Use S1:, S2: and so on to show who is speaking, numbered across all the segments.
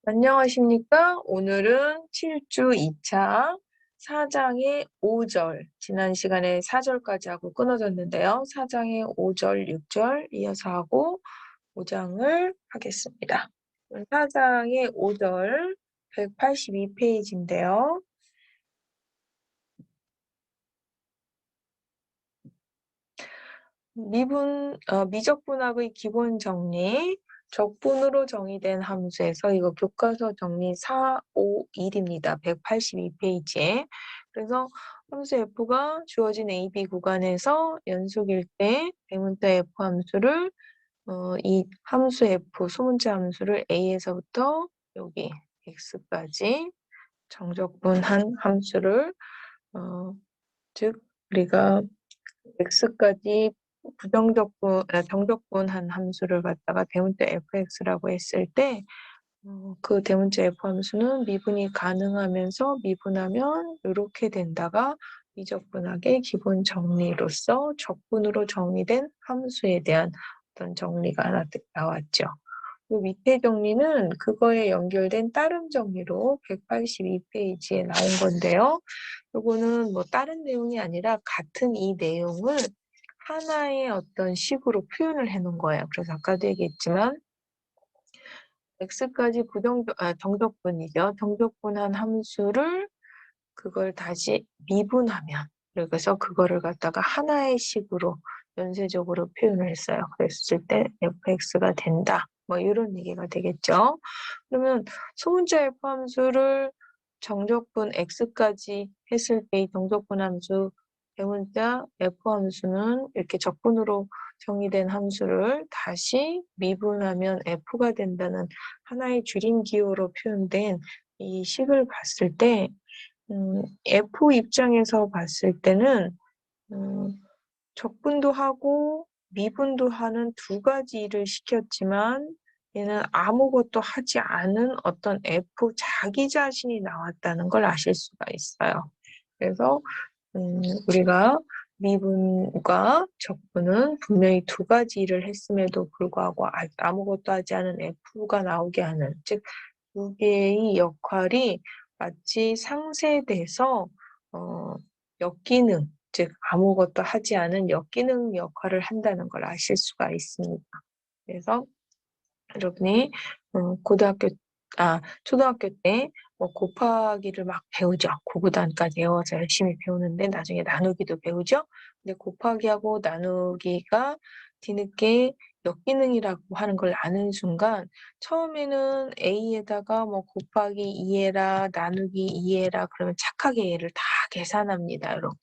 S1: 안녕하십니까? 오늘은 7주 2차 4장의 5절, 지난 시간에 4절까지 하고 끊어졌는데요. 4장의 5절, 6절 이어서 하고 5장을 하겠습니다. 4장의 5절 182페이지인데요. 미적분학의 기본 정리, 적분으로 정의된 함수에서 이거 교과서 정리 451입니다. 182페이지에. 그래서 함수 f가 주어진 AB 구간에서 연속일 때 대문자 f 함수를 이 함수 f 소문자 함수를 a에서부터 여기 x까지 정적분한 함수를 즉 우리가 x까지 정적분한 함수를 갖다가 대문자 fx라고 했을 때 그 대문자 f 함수는 미분이 가능하면서 미분하면 이렇게 된다가 미적분학의 기본 정리로서 적분으로 정의된 함수에 대한 어떤 정리가 나왔죠. 그 밑에 정리는 그거에 연결된 따름 정리로 182페이지에 나온 건데요. 요거는 뭐 다른 내용이 아니라 같은 이 내용을 하나의 어떤 식으로 표현을 해놓은 거예요. 그래서 아까도 얘기했지만 x까지 정적분이죠. 정적분한 함수를 그걸 다시 미분하면 그래서 그거를 갖다가 하나의 식으로 연쇄적으로 표현을 했어요. 그랬을 때 fx가 된다. 뭐 이런 얘기가 되겠죠. 그러면 소문자 f 함수를 정적분 x까지 했을 때 이 정적분 함수 대문자 f 함수는 이렇게 적분으로 정의된 함수를 다시 미분하면 f가 된다는 하나의 줄임 기호로 표현된 이 식을 봤을 때 F 입장에서 봤을 때는 적분도 하고 미분도 하는 두 가지 일을 시켰지만 얘는 아무것도 하지 않은 어떤 F 자기 자신이 나왔다는 걸 아실 수가 있어요. 그래서 우리가 미분과 적분은 분명히 두 가지 일을 했음에도 불구하고 아무것도 하지 않은 F가 나오게 하는, 즉 두 개의 역할이 마치 상쇄돼서 역기능, 즉 아무것도 하지 않은 역기능 역할을 한다는 걸 아실 수가 있습니다. 그래서 여러분이 초등학교 때 뭐 곱하기를 막 배우죠. 고구단까지 외워서 열심히 배우는데 나중에 나누기도 배우죠. 근데 곱하기하고 나누기가 뒤늦게 역기능이라고 하는 걸 아는 순간 처음에는 A에다가 뭐 곱하기 2해라 나누기 2해라 그러면 착하게 얘를 다 계산합니다. 이렇게.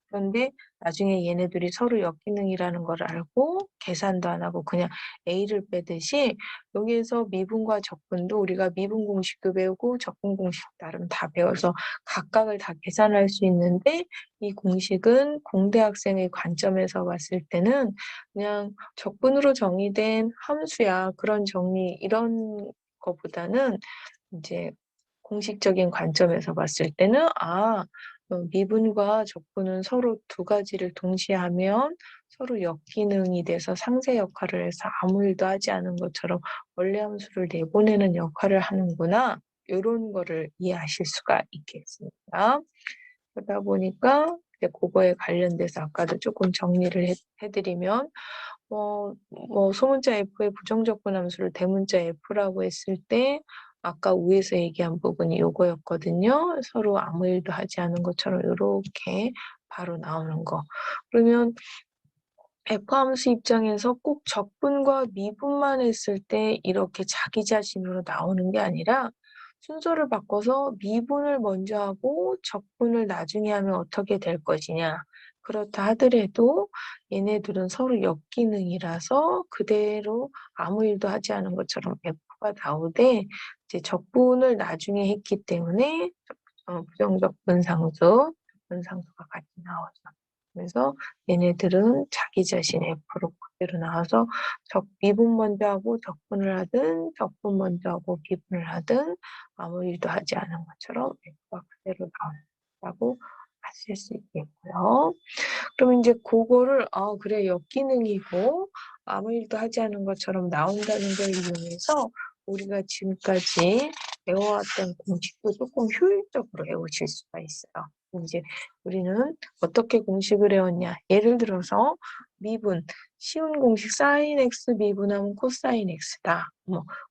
S1: 그런데 나중에 얘네들이 서로 역기능이라는 걸 알고 계산도 안 하고 그냥 A를 빼듯이 여기에서 미분과 적분도 우리가 미분 공식도 배우고 적분 공식 나름 다 배워서 각각을 다 계산할 수 있는데 이 공식은 공대학생의 관점에서 봤을 때는 그냥 적분으로 정의된 함수야. 그런 정리 이런 거보다는 이제 공식적인 관점에서 봤을 때는 미분과 적분은 서로 두 가지를 동시에 하면 서로 역기능이 돼서 상쇄 역할을 해서 아무 일도 하지 않은 것처럼 원래 함수를 내보내는 역할을 하는구나. 이런 거를 이해하실 수가 있겠습니다. 그러다 보니까 이제 그거에 관련돼서 아까도 조금 정리를 해드리면 소문자 F의 부정적분 함수를 대문자 F라고 했을 때 아까 위에서 얘기한 부분이 요거였거든요. 서로 아무 일도 하지 않은 것처럼 이렇게 바로 나오는 거. 그러면 F 함수 입장에서 꼭 적분과 미분만 했을 때 이렇게 자기 자신으로 나오는 게 아니라 순서를 바꿔서 미분을 먼저 하고 적분을 나중에 하면 어떻게 될 것이냐. 그렇다 하더라도 얘네들은 서로 역기능이라서 그대로 아무 일도 하지 않은 것처럼 F가 나오되 이제 적분을 나중에 했기 때문에 부정적분상수, 적분상수가 같이 나오죠. 그래서 얘네들은 자기 자신의 F로 그대로 나와서 미분 먼저 하고 적분을 하든 적분 먼저 하고 미분을 하든 아무 일도 하지 않은 것처럼 F가 그대로 나온다고 하실 수 있겠고요. 그럼 이제 그거를 그래 역기능이고 아무 일도 하지 않은 것처럼 나온다는 걸 이용해서 우리가 지금까지 외워왔던 공식도 조금 효율적으로 외우실 수가 있어요. 이제 우리는 어떻게 공식을 외웠냐? 예를 들어서 미분, 쉬운 공식 사인 x 미분하면 코사인 x다.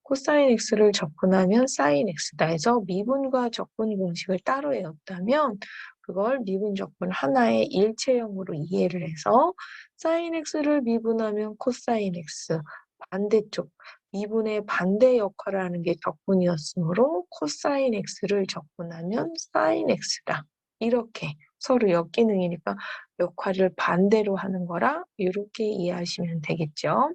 S1: 코사인 x를 접근하면 사인 x다 해서 미분과 적분 공식을 따로 외웠다면 그걸 미분 적분 하나의 일체형으로 이해를 해서 사인 x를 미분하면 코사인 x, 반대쪽 미분의 반대 역할을 하는 게 적분이었으므로 코사인 x를 적분하면 사인 x다. 이렇게 서로 역기능이니까 역할을 반대로 하는 거라 이렇게 이해하시면 되겠죠.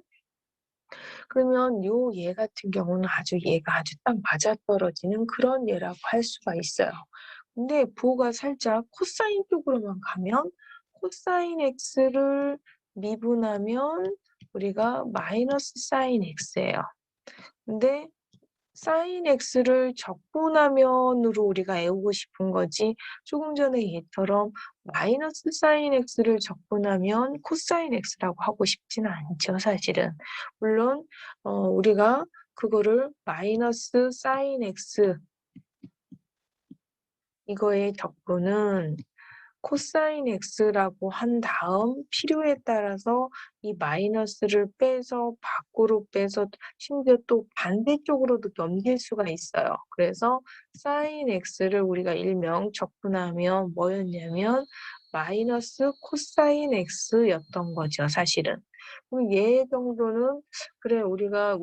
S1: 그러면 요 예 같은 경우는 얘가 아주 딱 맞아떨어지는 그런 예라고 할 수가 있어요. 근데 부호가 살짝 코사인 쪽으로만 가면 코사인 x를 미분하면 우리가 마이너스 사인 x예요. 근데 사인 x를 적분하면으로 우리가 외우고 싶은 거지 조금 전에 얘처럼 마이너스 사인 x를 적분하면 코사인 x라고 하고 싶지는 않죠, 사실은. 물론 우리가 그거를 마이너스 사인 x 이거의 적분은 코사인 x라고 한 다음 필요에 따라서 이 마이너스를 빼서 밖으로 빼서 심지어 또 반대쪽으로도 넘길 수가 있어요. 그래서 사인 x를 우리가 일명 적분하면 뭐였냐면 마이너스 코사인 x였던 거죠, 사실은. 그럼 얘 정도는 그래 우리가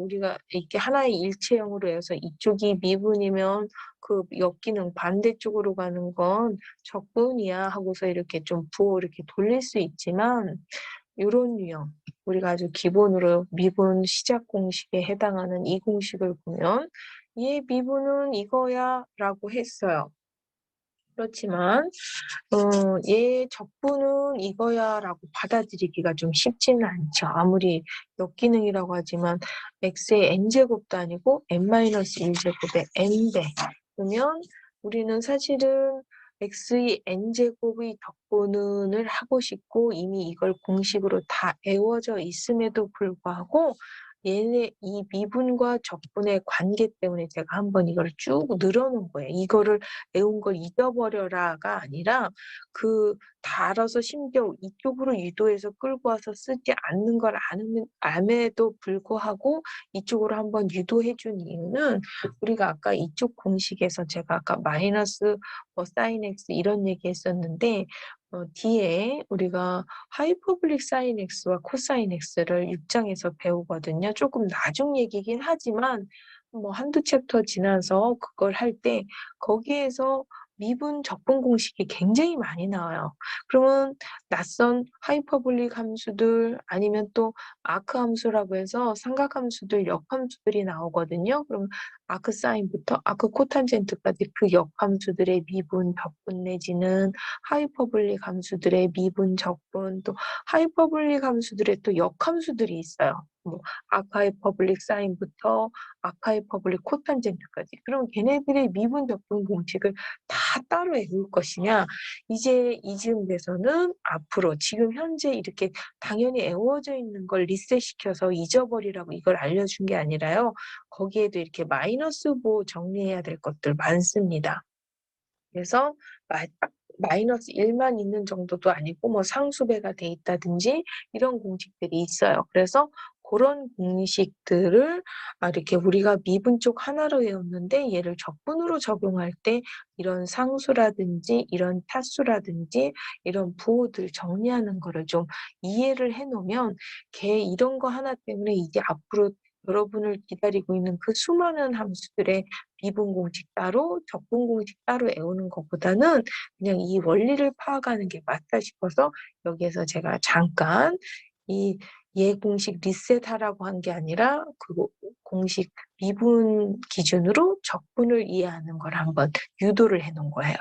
S1: 이렇게 하나의 일체형으로 해서 이쪽이 미분이면 그 역기능 반대쪽으로 가는 건 적분이야 하고서 이렇게 좀 부호 이렇게 돌릴 수 있지만 이런 유형 우리가 아주 기본으로 미분 시작 공식에 해당하는 이 공식을 보면 얘 미분은 이거야 라고 했어요. 그렇지만 얘 적분은 이거야 라고 받아들이기가 좀 쉽지는 않죠. 아무리 역기능이라고 하지만 x의 n제곱도 아니고 n-1제곱의 n배 그러면 우리는 사실은 x의 n제곱의 적분을 하고 싶고 이미 이걸 공식으로 다 외워져 있음에도 불구하고 얘네 이 미분과 적분의 관계 때문에 제가 한번 이걸 쭉 늘어놓은 거예요. 이거를 외운 걸 잊어버려라가 아니라 그 달아서 심지어 이쪽으로 유도해서 끌고 와서 쓰지 않는 걸 암에도 불구하고 이쪽으로 한번 유도해 준 이유는 우리가 아까 이쪽 공식에서 제가 아까 마이너스 사인 x 이런 얘기 했었는데 뒤에 우리가 하이퍼블릭 사인 x와 코사인 x를 6장에서 배우거든요. 조금 나중 얘기긴 하지만 한두 챕터 지나서 그걸 할 때 거기에서 미분 적분 공식이 굉장히 많이 나와요. 그러면 낯선 하이퍼블릭 함수들 아니면 또 아크 함수라고 해서 삼각함수들, 역함수들이 나오거든요. 그럼 아크 사인부터 아크 코탄젠트까지 그 역함수들의 미분, 적분 내지는 하이퍼블릭 함수들의 미분, 적분, 또 하이퍼블릭 함수들의 또 역함수들이 있어요. 아카이퍼블릭 사인부터 아카이퍼블릭 코탄젠트까지. 그럼 걔네들의 미분, 적분 공식을 다 따로 외울 것이냐? 이제 이즈음 돼서는 앞으로 지금 현재 이렇게 당연히 외워져 있는 걸 리셋시켜서 잊어버리라고 이걸 알려준 게 아니라요. 거기에도 이렇게 마이너스 보 정리해야 될 것들 많습니다. 그래서 마이너스 1만 있는 정도도 아니고 상수배가 돼 있다든지 이런 공식들이 있어요. 그래서 그런 공식들을 이렇게 우리가 미분 쪽 하나로 외웠는데 얘를 적분으로 적용할 때 이런 상수라든지 이런 타수라든지 이런 부호들 정리하는 거를 좀 이해를 해놓으면 이런 거 하나 때문에 이제 앞으로 여러분을 기다리고 있는 그 수많은 함수들의 미분 공식 따로 적분 공식 따로 외우는 것보다는 그냥 이 원리를 파악하는 게 맞다 싶어서 여기에서 제가 잠깐 이 얘 공식 리셋하라고 한 게 아니라 그 공식 미분 기준으로 적분을 이해하는 걸 한번 유도를 해놓은 거예요.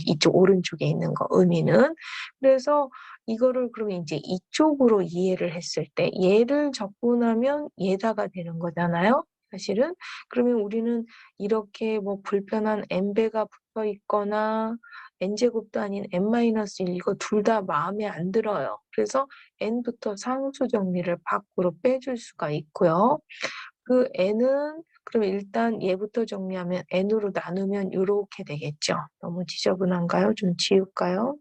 S1: 이쪽 오른쪽에 있는 거 의미는. 그래서 이거를 그러면 이제 이쪽으로 이해를 했을 때 얘를 적분하면 얘다가 되는 거잖아요. 사실은. 그러면 우리는 이렇게 불편한 n배가 붙어 있거나 n제곱도 아닌 n-1 이거 둘 다 마음에 안 들어요. 그래서 n부터 상수 정리를 밖으로 빼줄 수가 있고요. 그 n은 그럼 일단 얘부터 정리하면 n으로 나누면 요렇게 되겠죠. 너무 지저분한가요? 좀 지울까요?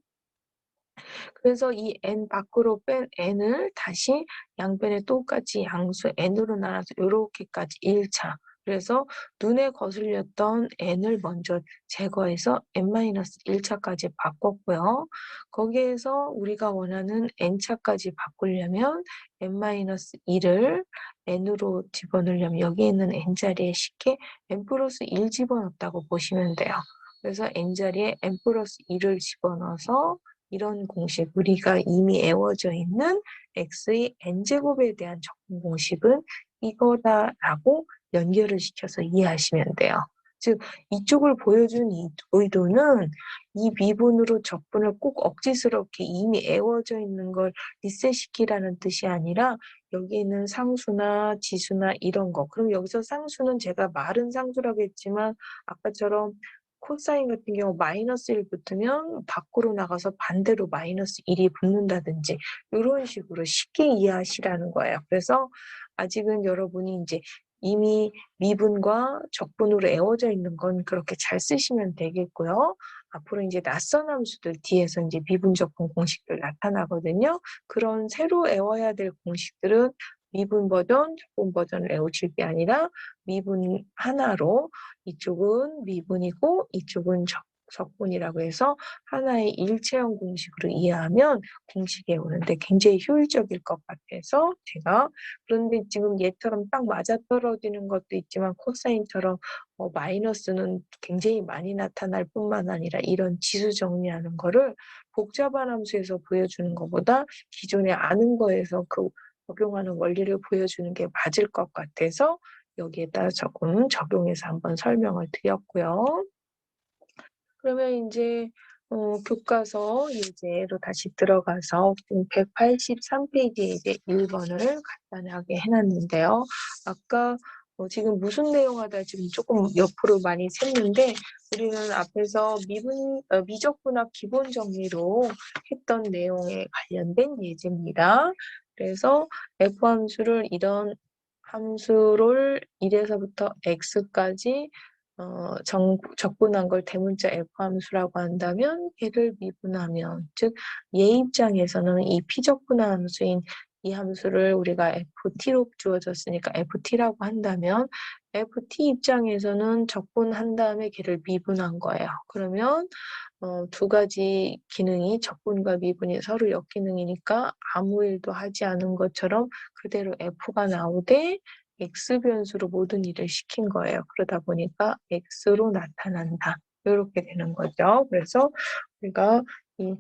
S1: 그래서 이 n 밖으로 뺀 n을 다시 양변에 똑같이 양수 n으로 나눠서 요렇게까지 1차. 그래서 눈에 거슬렸던 n을 먼저 제거해서 n-1차까지 바꿨고요. 거기에서 우리가 원하는 n차까지 바꾸려면 n-1을 n으로 집어넣으려면 여기 있는 n자리에 쉽게 n+1 집어넣었다고 보시면 돼요. 그래서 n자리에 n+1을 집어넣어서 이런 공식, 우리가 이미 외워져 있는 x의 n제곱에 대한 적분 공식은 이거다라고 연결을 시켜서 이해하시면 돼요. 즉 이쪽을 보여준 이 의도는 이 미분으로 적분을 꼭 억지스럽게 이미 외워져 있는 걸 리셋시키라는 뜻이 아니라 여기 있는 상수나 지수나 이런 거. 그럼 여기서 상수는 제가 말은 상수라고 했지만 아까처럼 코사인 같은 경우 -1 붙으면 밖으로 나가서 반대로 -1이 붙는다든지 이런 식으로 쉽게 이해하시라는 거예요. 그래서 아직은 여러분이 이제 이미 미분과 적분으로 외워져 있는 건 그렇게 잘 쓰시면 되겠고요. 앞으로 이제 낯선 함수들 뒤에서 이제 미분 적분 공식들 나타나거든요. 그런 새로 외워야 될 공식들은 미분 버전, 적분 버전을 외우실 게 아니라 미분 하나로 이쪽은 미분이고 이쪽은 적분이라고 해서 하나의 일체형 공식으로 이해하면 공식 외우는데 굉장히 효율적일 것 같아서 제가 그런데 지금 얘처럼 딱 맞아떨어지는 것도 있지만 코사인처럼 마이너스는 굉장히 많이 나타날 뿐만 아니라 이런 지수 정리하는 거를 복잡한 함수에서 보여주는 것보다 기존에 아는 거에서 그 적용하는 원리를 보여주는 게 맞을 것 같아서 여기에다 조금 적용해서 한번 설명을 드렸고요. 그러면 이제 교과서 예제로 다시 들어가서 183페이지에 이제 1번을 간단하게 해놨는데요. 아까 지금 무슨 내용 하다 지금 조금 옆으로 많이 샜는데 우리는 앞에서 미적분합 기본 정리로 했던 내용에 관련된 예제입니다. 그래서 F함수를 이런 함수를 1에서부터 x까지 적분한 걸 대문자 F함수라고 한다면 걔를 미분하면 즉 얘 입장에서는 이 피적분한 함수인 이 함수를 우리가 ft로 주어졌으니까 ft라고 한다면 ft 입장에서는 적분한 다음에 걔를 미분한 거예요. 그러면 두 가지 기능이 적분과 미분이 서로 역기능이니까 아무 일도 하지 않은 것처럼 그대로 f가 나오되 x변수로 모든 일을 시킨 거예요. 그러다 보니까 x로 나타난다. 이렇게 되는 거죠. 그래서 우리가 이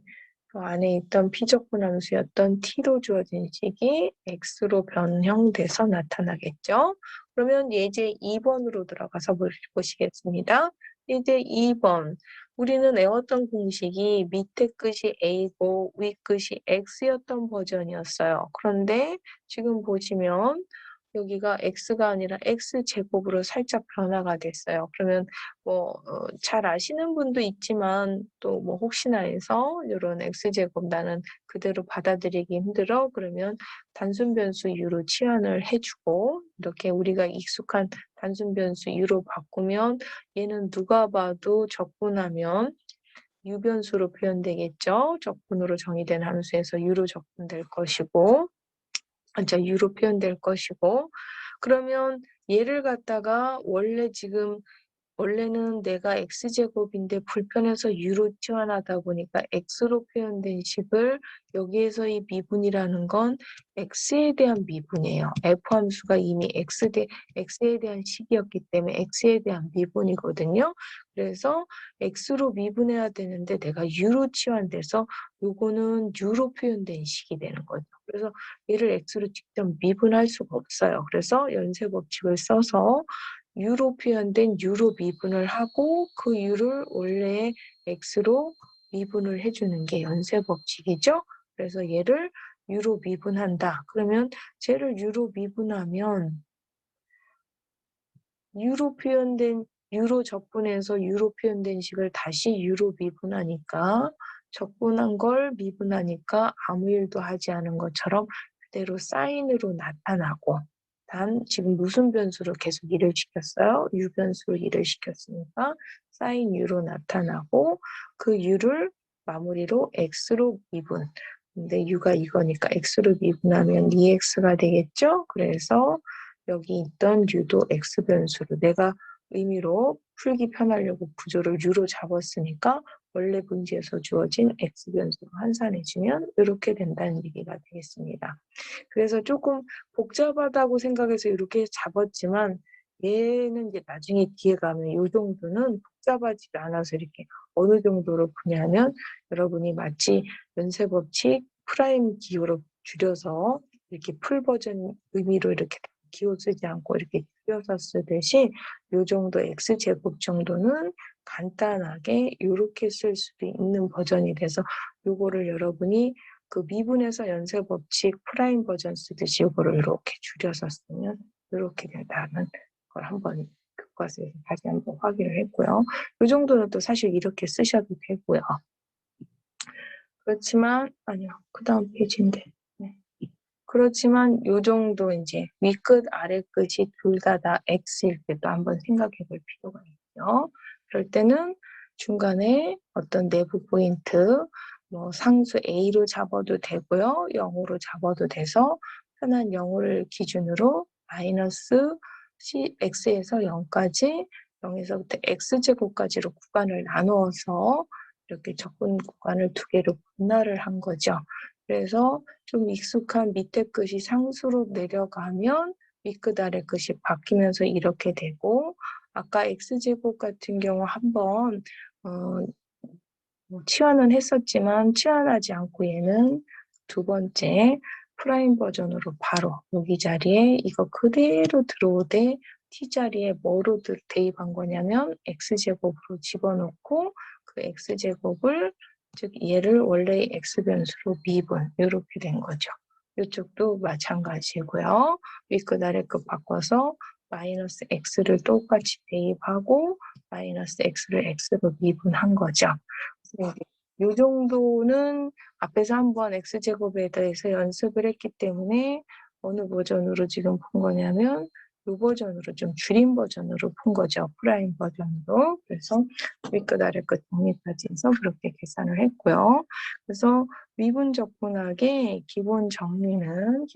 S1: 안에 있던 피적분함수였던 t로 주어진 식이 x로 변형돼서 나타나겠죠. 그러면 예제 2번으로 들어가서 보시겠습니다. 예제 2번. 우리는 외웠던 공식이 밑에 끝이 a고 위 끝이 x였던 버전이었어요. 그런데 지금 보시면 여기가 x가 아니라 x제곱으로 살짝 변화가 됐어요. 그러면 잘 아시는 분도 있지만 또 혹시나 해서 이런 x제곱 나는 그대로 받아들이기 힘들어. 그러면 단순 변수 u로 치환을 해주고 이렇게 우리가 익숙한 단순 변수 u로 바꾸면 얘는 누가 봐도 적분하면 u변수로 표현되겠죠. 적분으로 정의된 함수에서 u로 적분될 것이고 u로 표현될 것이고 그러면 얘를 갖다가 원래는 내가 x제곱인데 불편해서 u로 치환하다 보니까 x로 표현된 식을 여기에서 이 미분이라는 건 x에 대한 미분이에요. f함수가 이미 x에 대한 식이었기 때문에 x에 대한 미분이거든요. 그래서 x로 미분해야 되는데 내가 u로 치환돼서 요거는 u로 표현된 식이 되는 거죠. 그래서 얘를 x로 직접 미분할 수가 없어요. 그래서 연쇄 법칙을 써서 u로 표현된 u로 미분을 하고 그 u를 원래의 x로 미분을 해주는 게 연쇄 법칙이죠. 그래서 얘를 u로 미분한다. 그러면 쟤를 u로 미분하면 u로 적분해서 u로 표현된 식을 다시 u로 미분하니까 적분한 걸 미분하니까 아무 일도 하지 않은 것처럼 그대로 사인으로 나타나고 단 지금 무슨 변수로 계속 일을 시켰어요? u 변수로 일을 시켰으니까 sin u로 나타나고 그 u를 마무리로 x로 미분. 근데 u가 이거니까 x로 미분하면 2x가 되겠죠? 그래서 여기 있던 u도 x 변수로 내가 의미로 풀기 편하려고 구조를 u로 잡았으니까 원래 문제에서 주어진 x 변수로 환산해주면 이렇게 된다는 얘기가 되겠습니다. 그래서 조금 복잡하다고 생각해서 이렇게 잡았지만 얘는 이제 나중에 뒤에 가면 이 정도는 복잡하지가 않아서 이렇게 어느 정도로 푸냐면 여러분이 마치 연쇄 법칙 프라임 기호로 줄여서 이렇게 풀 버전 의미로 이렇게 기호 쓰지 않고 이렇게 줄여서 쓰듯이 이 정도 x제곱 정도는 간단하게 이렇게 쓸 수도 있는 버전이 돼서 요거를 여러분이 그 미분에서 연쇄 법칙 프라임 버전 쓰듯이 이거를 이렇게 줄여서 쓰면 이렇게 된다는 걸 한번 교과서에서 다시 한번 확인을 했고요. 이 정도는 또 사실 이렇게 쓰셔도 되고요. 그렇지만 아니요, 그 다음 페이지인데. 네. 그렇지만 이 정도 이제 위끝 아래끝이 둘 다 x일 때도 한번 생각해 볼 필요가 있죠. 그럴 때는 중간에 어떤 내부 포인트 뭐 상수 a로 잡아도 되고요. 0으로 잡아도 돼서 편한 0을 기준으로 마이너스 x에서 0까지 0에서부터 x제곱까지로 구간을 나누어서 이렇게 접근 구간을 두 개로 분할을 한 거죠. 그래서 좀 익숙한 밑에 끝이 상수로 내려가면 윗끝 아래 끝이 바뀌면서 이렇게 되고 아까 x제곱 같은 경우 한번 치환은 했었지만 치환하지 않고 얘는 두 번째 프라임 버전으로 바로 여기 자리에 이거 그대로 들어오되 t 자리에 뭐로 대입한 거냐면 x제곱으로 집어넣고 그 x제곱을 즉 얘를 원래의 x변수로 미분 이렇게 된 거죠. 이쪽도 마찬가지고요. 윗끝 아래끝 바꿔서 마이너스 x를 똑같이 대입하고 마이너스 x를 x로 미분한 거죠. 이 정도는 앞에서 한번 x제곱에 대해서 연습을 했기 때문에 어느 버전으로 지금 푼 거냐면 이 버전으로 좀 줄인 버전으로 푼 거죠. 프라임 버전으로. 그래서 윗끝 아래끝 정리까지 해서 그렇게 계산을 했고요. 그래서 미분 적분학의 기본 정리는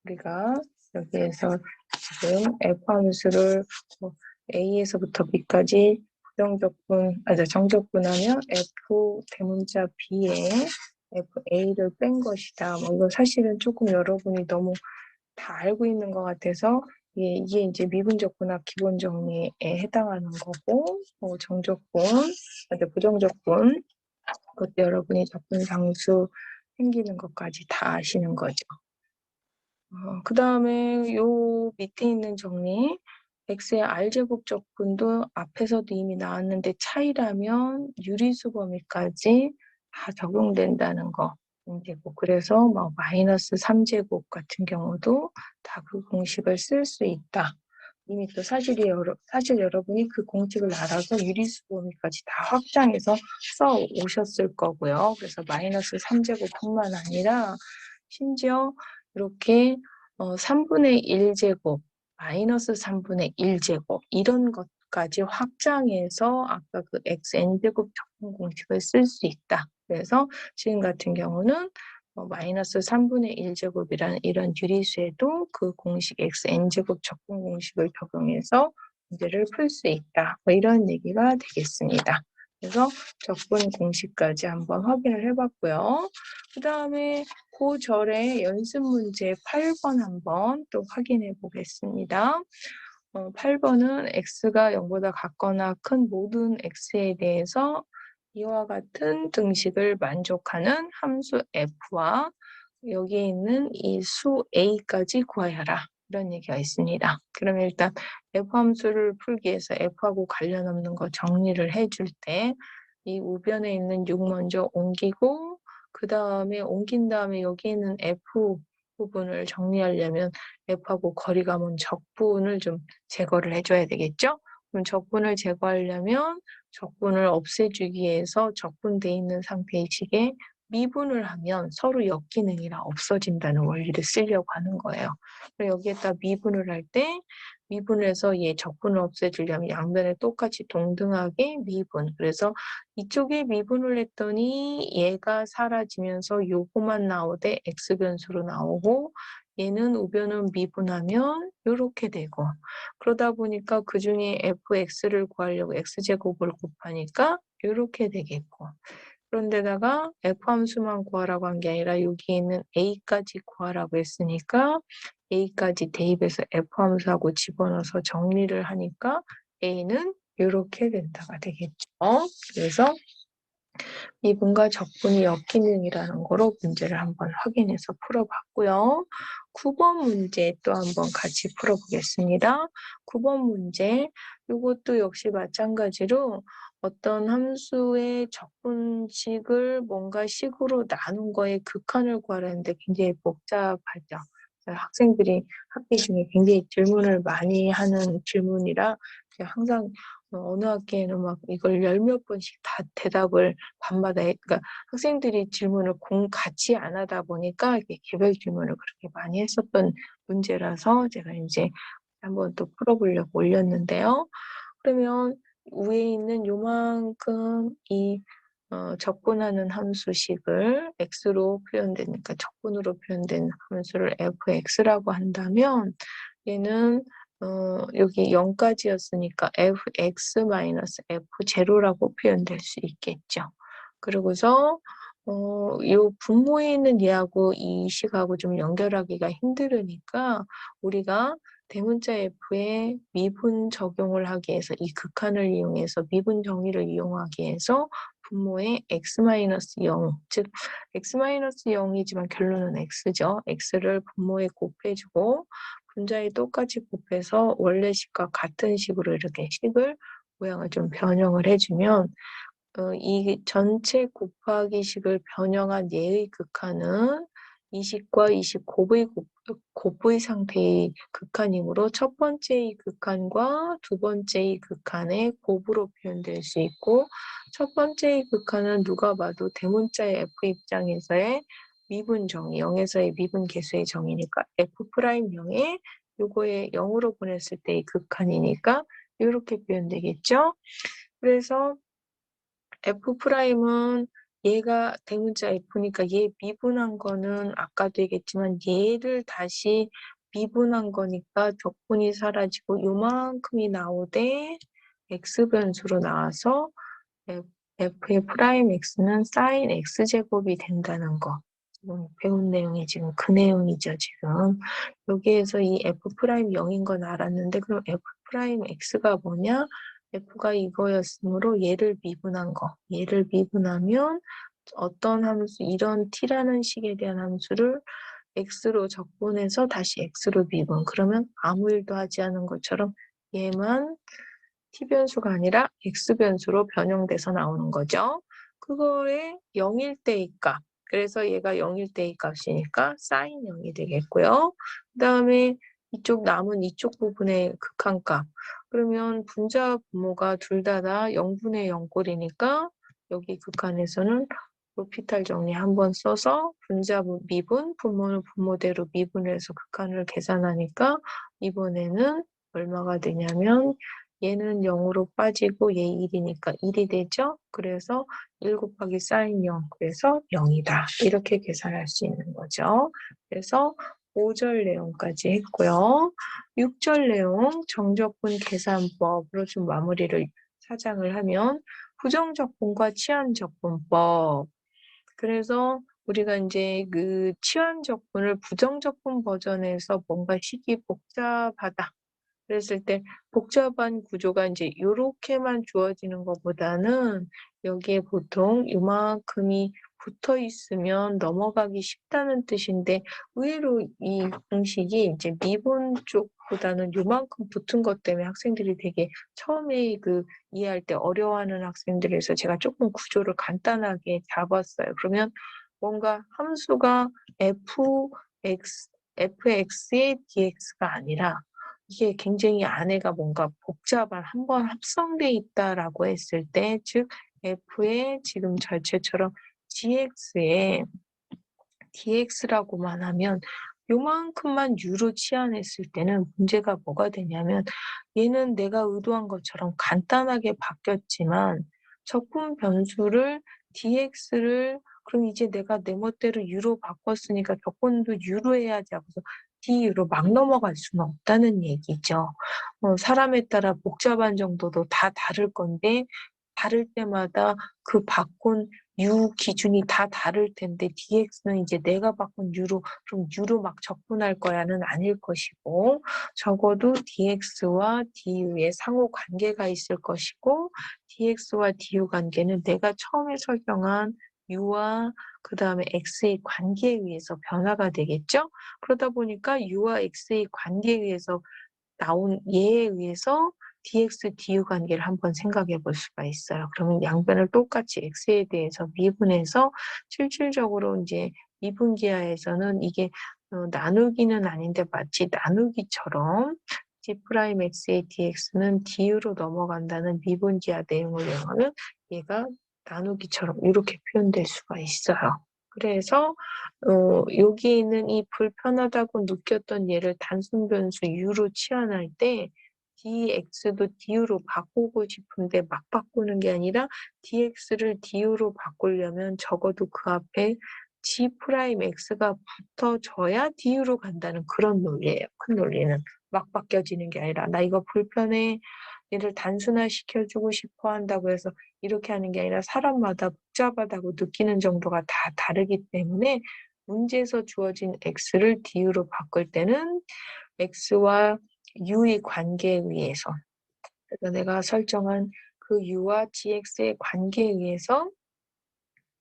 S1: 우리가 여기에서 지금 f 함수를 a에서부터 b까지 정적분하면 f 대문자 b에 fa를 뺀 것이다. 뭐 이거 사실은 조금 여러분이 너무 다 알고 있는 것 같아서 이게 이제 미분적분학 기본 정리에 해당하는 거고 부정적분 그것도 여러분이 적분상수 생기는 것까지 다 아시는 거죠. 그 다음에 요 밑에 있는 정리 x의 r제곱 적분도 앞에서도 이미 나왔는데 차이라면 유리수 범위까지 다 적용된다는 거. 그래서 뭐 마이너스 3제곱 같은 경우도 다 그 공식을 쓸 수 있다. 이미 또 사실 여러분이 그 공식을 알아서 유리수 범위까지 다 확장해서 써 오셨을 거고요. 그래서 마이너스 3제곱뿐만 아니라 심지어 이렇게 3분의 1제곱, 마이너스 3분의 1제곱 이런 것까지 확장해서 아까 그 xn제곱 적분 공식을 쓸 수 있다. 그래서 지금 같은 경우는 마이너스 3분의 1제곱이라는 이런 유리수에도 그 공식 xn제곱 적분 공식을 적용해서 문제를 풀 수 있다. 뭐 이런 얘기가 되겠습니다. 그래서 적분 공식까지 한번 확인을 해봤고요. 그 다음에 그 절의 연습 문제 8번 한번 또 확인해 보겠습니다. 8번은 x가 0보다 같거나 큰 모든 x에 대해서 이와 같은 등식을 만족하는 함수 f와 여기에 있는 이 수 a까지 구하여라. 이런 얘기가 있습니다. 그러면 일단 f 함수를 풀기 위해서 f하고 관련 없는 거 정리를 해줄 때 이 우변에 있는 6 먼저 옮기고 그 다음에 옮긴 다음에 여기 있는 f 부분을 정리하려면 f하고 거리가 먼 적분을 좀 제거를 해줘야 되겠죠? 그럼 적분을 제거하려면 적분을 없애주기 위해서 적분돼 있는 상태의 식에 미분을 하면 서로 역기능이라 없어진다는 원리를 쓰려고 하는 거예요. 여기에다 미분을 할 때 미분을 해서 얘 적분을 없애주려면 양변에 똑같이 동등하게 미분. 그래서 이쪽에 미분을 했더니 얘가 사라지면서 요거만 나오되 x변수로 나오고 얘는 우변은 미분하면 이렇게 되고 그러다 보니까 그중에 fx를 구하려고 x제곱을 곱하니까 이렇게 되겠고 그런데다가 F함수만 구하라고 한 게 아니라 여기 있는 A까지 구하라고 했으니까 A까지 대입해서 F함수하고 집어넣어서 정리를 하니까 A는 이렇게 된다가 되겠죠. 그래서 미분과 적분이 역기능이라는 거로 문제를 한번 확인해서 풀어봤고요. 9번 문제 또 한번 같이 풀어보겠습니다. 9번 문제 이것도 역시 마찬가지로 어떤 함수의 적분식을 뭔가 식으로 나눈 거에 극한을 구하라는데 굉장히 복잡하죠. 학생들이 학기 중에 굉장히 질문을 많이 하는 질문이라 항상 어느 학기에는 막 이걸 10몇 번씩 다 대답을 밤마다 그러니까 학생들이 질문을 같이 안 하다 보니까 이게 개별 질문을 그렇게 많이 했었던 문제라서 제가 이제 한번 또 풀어보려고 올렸는데요. 그러면 위에 있는 요만큼 이 적분하는 함수식을 x로 표현되니까 적분으로 표현된 함수를 fx라고 한다면 얘는 여기 0까지였으니까 fx-f0라고 표현될 수 있겠죠. 그리고서 요 분모에 있는 얘하고 이 식하고 좀 연결하기가 힘들으니까 우리가 대문자 f에 미분 적용을 하기 위해서 이 극한을 이용해서 미분 정의를 이용하기 위해서 분모에 x-0, 즉 x-0이지만 결론은 x죠. x를 분모에 곱해주고 분자에 똑같이 곱해서 원래 식과 같은 식으로 이렇게 식을 모양을 좀 변형을 해주면 이 전체 곱하기 식을 변형한 얘의 극한은 이 식과 이 식 곱의 상태의 극한이므로 첫 번째의 극한과 두 번째의 극한의 곱으로 표현될 수 있고 첫 번째의 극한은 누가 봐도 대문자의 f 입장에서의 미분 정의, 0에서의 미분 계수의 정의니까 f'0에 요거에 0으로 보냈을 때의 극한이니까 이렇게 표현되겠죠. 그래서 F'은 얘가 대문자 F니까 얘 미분한 거는 아까도 얘기했지만 얘를 다시 미분한 거니까 적분이 사라지고 요만큼이 나오되 X변수로 나와서 F의 프라임 X는 사인 X제곱이 된다는 거. 지금 배운 내용이 지금 그 내용이죠, 지금. 여기에서 이 F' 0인 건 알았는데 그럼 F' X가 뭐냐? F가 이거였으므로 얘를 미분한 거. 얘를 미분하면 어떤 함수, 이런 T라는 식에 대한 함수를 X로 적분해서 다시 X로 미분. 그러면 아무 일도 하지 않은 것처럼 얘만 T변수가 아니라 X변수로 변형돼서 나오는 거죠. 그거의 0일 때의 값. 그래서 얘가 0일 때의 값이니까 사인 0이 되겠고요. 그 다음에 이쪽 남은 이쪽 부분의 극한값. 그러면 분자 분모가 둘 다 0분의 0꼴이니까 여기 극한에서는 로피탈 정리 한번 써서 분자 미분, 분모는 분모대로 미분을 해서 극한을 계산하니까 이번에는 얼마가 되냐면 얘는 0으로 빠지고 얘 1이니까 1이 되죠. 그래서 1 곱하기 사인 0, 그래서 0이다. 이렇게 계산할 수 있는 거죠. 그래서 5절 내용까지 했고요. 6절 내용 정적분 계산법으로 좀 마무리를 사장을 하면 부정적분과 치환적분법. 그래서 우리가 이제 그 치환적분을 부정적분 버전에서 뭔가 식이 복잡하다. 그랬을 때 복잡한 구조가 이제 요렇게만 주어지는 것보다는 여기에 보통 요만큼이 붙어 있으면 넘어가기 쉽다는 뜻인데 의외로 이 공식이 이제 미분 쪽보다는 요만큼 붙은 것 때문에 학생들이 되게 처음에 그 이해할 때 어려워하는 학생들에서 제가 조금 구조를 간단하게 잡았어요. 그러면 뭔가 함수가 fx의 dx가 아니라 이게 굉장히 안에가 뭔가 복잡한 한번 합성돼 있다라고 했을 때, 즉 f의 지금 절체처럼 gx에 dx라고만 하면 요만큼만 u로 치환했을 때는 문제가 뭐가 되냐면 얘는 내가 의도한 것처럼 간단하게 바뀌었지만 적분 변수를 dx를 그럼 이제 내가 내 멋대로 u로 바꿨으니까 적분도 u로 해야지 하고서 du로 막 넘어갈 수는 없다는 얘기죠. 사람에 따라 복잡한 정도도 다 다를 건데 다를 때마다 그 바꾼 U 기준이 다 다를 텐데 dx는 이제 내가 바꾼 u로 그럼 u로 막 적분할 거야는 아닐 것이고 적어도 dx와 du의 상호 관계가 있을 것이고 dx와 du 관계는 내가 처음에 설정한 u와 그 다음에 x의 관계에 의해서 변화가 되겠죠. 그러다 보니까 u와 x의 관계에 의해서 나온 예에 의해서 dx, du 관계를 한번 생각해 볼 수가 있어요. 그러면 양변을 똑같이 x에 대해서 미분해서 실질적으로 이제 미분기하에서는 이게 나누기는 아닌데 마치 나누기처럼 g'x의 dx는 du로 넘어간다는 미분기하 내용을 이용하면 얘가 나누기처럼 이렇게 표현될 수가 있어요. 그래서 여기 있는 이 불편하다고 느꼈던 얘를 단순 변수 u로 치환할 때 dx도 du로 바꾸고 싶은데 막 바꾸는 게 아니라 dx를 du로 바꾸려면 적어도 그 앞에 g'x가 붙어져야 du로 간다는 그런 논리예요. 큰 논리는. 막 바뀌어지는 게 아니라 나 이거 불편해. 얘를 단순화시켜주고 싶어 한다고 해서 이렇게 하는 게 아니라 사람마다 복잡하다고 느끼는 정도가 다 다르기 때문에 문제에서 주어진 x를 du로 바꿀 때는 x와 u의 관계에 의해서 그래서 내가 설정한 그 u와 gx의 관계에 의해서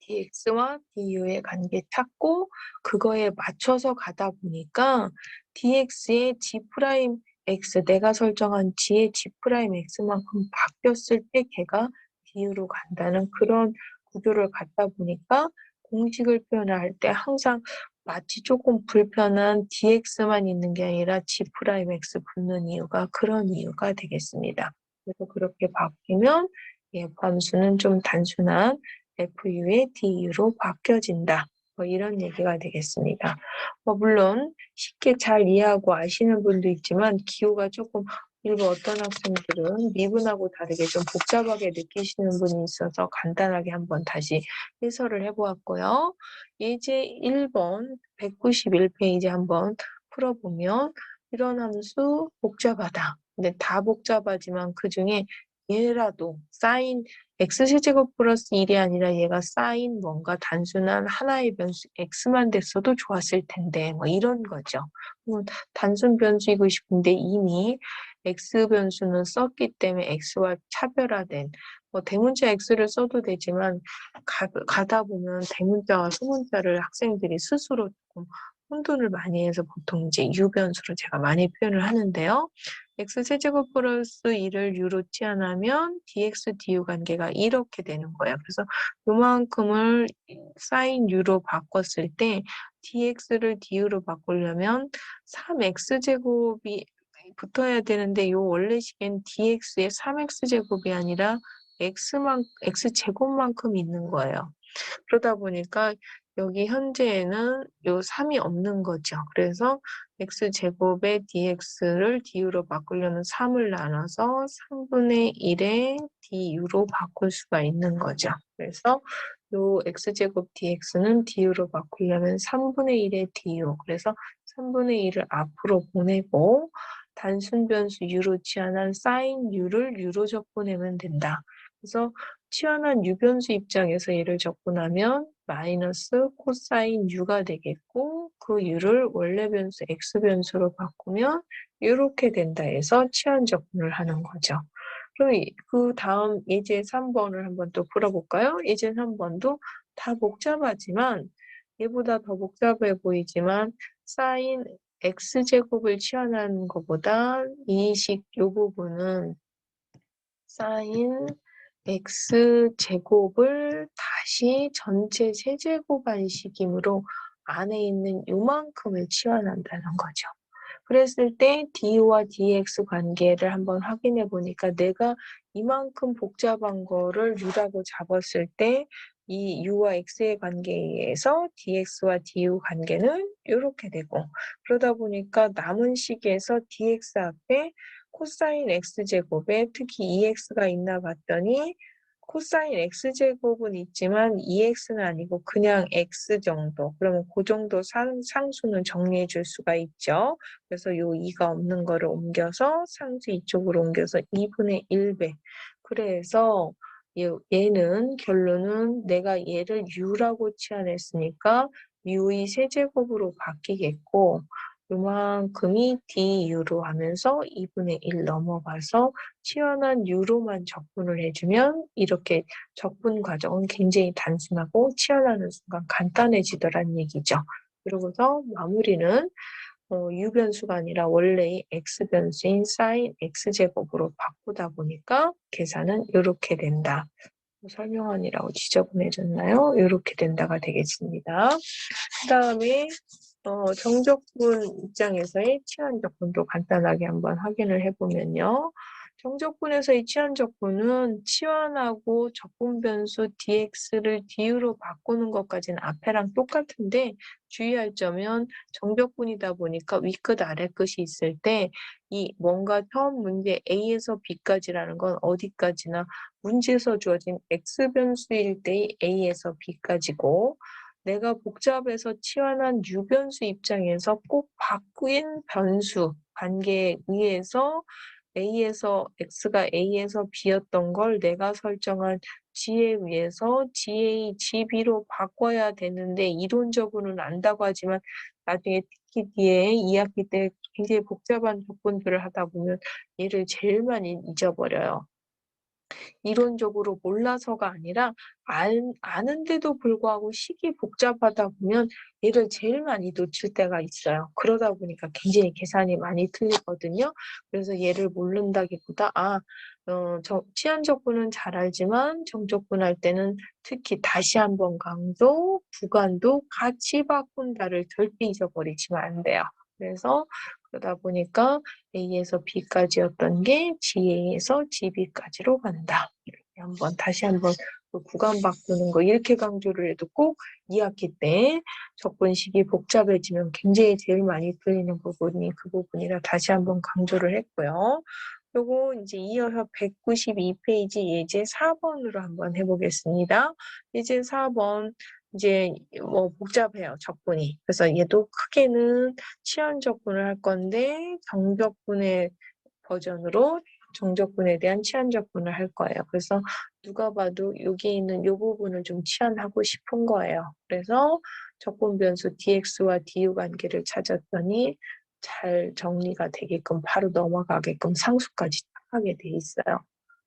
S1: dx와 du의 관계 찾고 그거에 맞춰서 가다 보니까 dx의 g'x 내가 설정한 g의 g'x만큼 바뀌었을 때 걔가 du로 간다는 그런 구조를 갖다 보니까 공식을 표현할 때 항상 마치 조금 불편한 dx만 있는 게 아니라 g'x 붙는 이유가 그런 이유가 되겠습니다. 그래서 그렇게 바뀌면 함수는 좀 단순한 FU의 DU로 바뀌어진다. 이런 얘기가 되겠습니다. 물론 쉽게 잘 이해하고 아시는 분도 있지만 기호가 조금 일부 어떤 학생들은 미분하고 다르게 좀 복잡하게 느끼시는 분이 있어서 간단하게 한번 다시 해설을 해보았고요. 예제 1번 191페이지 한번 풀어보면 이런 함수 복잡하다. 근데 다 복잡하지만 그중에 얘라도 사인 x제곱 플러스 1이 아니라 얘가 사인 뭔가 단순한 하나의 변수 x만 됐어도 좋았을 텐데 이런 거죠. 단순 변수이고 싶은데 이미 x 변수는 썼기 때문에 x와 차별화된 대문자 x를 써도 되지만 가다 보면 대문자와 소문자를 학생들이 스스로 조금 혼돈을 많이 해서 보통 이제 u 변수로 제가 많이 표현을 하는데요. x세제곱 플러스 1을 u로 치환하면 dx, du 관계가 이렇게 되는 거예요. 그래서 요만큼을 sin u로 바꿨을 때 dx를 du로 바꾸려면 3x제곱이 붙어야 되는데 요 원래 식엔 dx의 3x제곱이 아니라 x제곱만큼 있는 거예요. 그러다 보니까 여기 현재에는 요 3이 없는 거죠. 그래서 x제곱의 dx를 du로 바꾸려면 3을 나눠서 3분의 1의 du로 바꿀 수가 있는 거죠. 그래서 요 x제곱 dx는 du로 바꾸려면 3분의 1의 du. 그래서 3분의 1을 앞으로 보내고 단순 변수 u로 치환한 sin u를 u로 적분하면 된다. 그래서 치환한 유변수 입장에서 얘를 적분하면 마이너스 코사인 u가 되겠고 그 u를 원래 변수 x 변수로 바꾸면 이렇게 된다 해서 치환 적분을 하는 거죠. 그럼 그 다음 예제 3번을 한번 또 풀어볼까요? 예제 3번도 다 복잡하지만 얘보다 더 복잡해 보이지만 사인 x제곱을 치환하는 것보다 이 부분은 사인 x제곱을 다시 전체 세제곱한 식이므로 안에 있는 요만큼을 치환한다는 거죠. 그랬을 때 du와 dx 관계를 한번 확인해 보니까 내가 이만큼 복잡한 거를 u라고 잡았을 때 이 u와 x의 관계에 의해서 dx와 du 관계는 이렇게 되고, 그러다 보니까 남은 식에서 dx 앞에 코사인 x제곱에 특히 2x가 있나 봤더니 코사인 x제곱은 있지만 2x는 아니고 그냥 x 정도. 그러면 그 정도 상수는 정리해 줄 수가 있죠. 그래서 요 2가 없는 거를 옮겨서 상수 이쪽으로 옮겨서 2분의 1배. 그래서 얘는 결론은 내가 얘를 u라고 치환했으니까 u의 세제곱으로 바뀌겠고, 요만큼이 du로 하면서 2분의 1 넘어가서 치환한 u로만 적분을 해주면 이렇게 적분 과정은 굉장히 단순하고 치환하는 순간 간단해지더란 얘기죠. 그러고서 마무리는 u변수가 아니라 원래의 x변수인 sin x제곱으로 바꾸다 보니까 계산은 이렇게 된다. 설명안이라고 지저분해졌나요? 이렇게 된다가 되겠습니다. 그 다음에 정적분 입장에서의 치환적분도 간단하게 한번 확인을 해보면요. 정적분에서의 치환적분은 치환하고 적분변수 dx를 du로 바꾸는 것까지는 앞에랑 똑같은데 주의할 점은 정적분이다 보니까 위끝 아래끝이 있을 때 이 뭔가 처음 문제 A에서 B까지라는 건 어디까지나 문제에서 주어진 x변수일 때의 A에서 B까지고, 내가 복잡해서 치환한 유변수 입장에서 꼭 바뀐 변수 관계에 의해서 A에서 X가 A에서 B였던 걸 내가 설정한 G에 의해서 GA, GB로 바꿔야 되는데 이론적으로는 안다고 하지만 나중에 특히 뒤에 2학기 때 굉장히 복잡한 조건들을 하다 보면 얘를 제일 많이 잊어버려요. 이론적으로 몰라서가 아니라 아는데도 불구하고 식이 복잡하다 보면 얘를 제일 많이 놓칠 때가 있어요. 그러다 보니까 굉장히 계산이 많이 틀리거든요. 그래서 얘를 모른다기보다 치환적분은 잘 알지만 정적분 할 때는 특히 다시 한번 강조, 구간도 같이 바꾼다를 절대 잊어버리시면 안 돼요. 그래서 그러다 보니까 A에서 B까지였던 게 GA에서 GB까지로 간다. 다시 한번 그 구간 바꾸는 거 이렇게 강조를 해도 꼭 2학기 때 접근식이 복잡해지면 굉장히 제일 많이 틀리는 부분이 그 부분이라 다시 한번 강조를 했고요. 요거 이제 이어서 192페이지 예제 4번으로 한번 해보겠습니다. 예제 4번 이제 뭐 복잡해요, 적분이. 그래서 얘도 크게는 치환 적분을 할 건데 정적분의 버전으로 정적분에 대한 치환적분을 할 거예요. 그래서 누가 봐도 여기 있는 이 부분을 좀 치환하고 싶은 거예요. 그래서 적분 변수 dx와 du 관계를 찾았더니 잘 정리가 되게끔 바로 넘어가게끔 상수까지 하게 돼 있어요.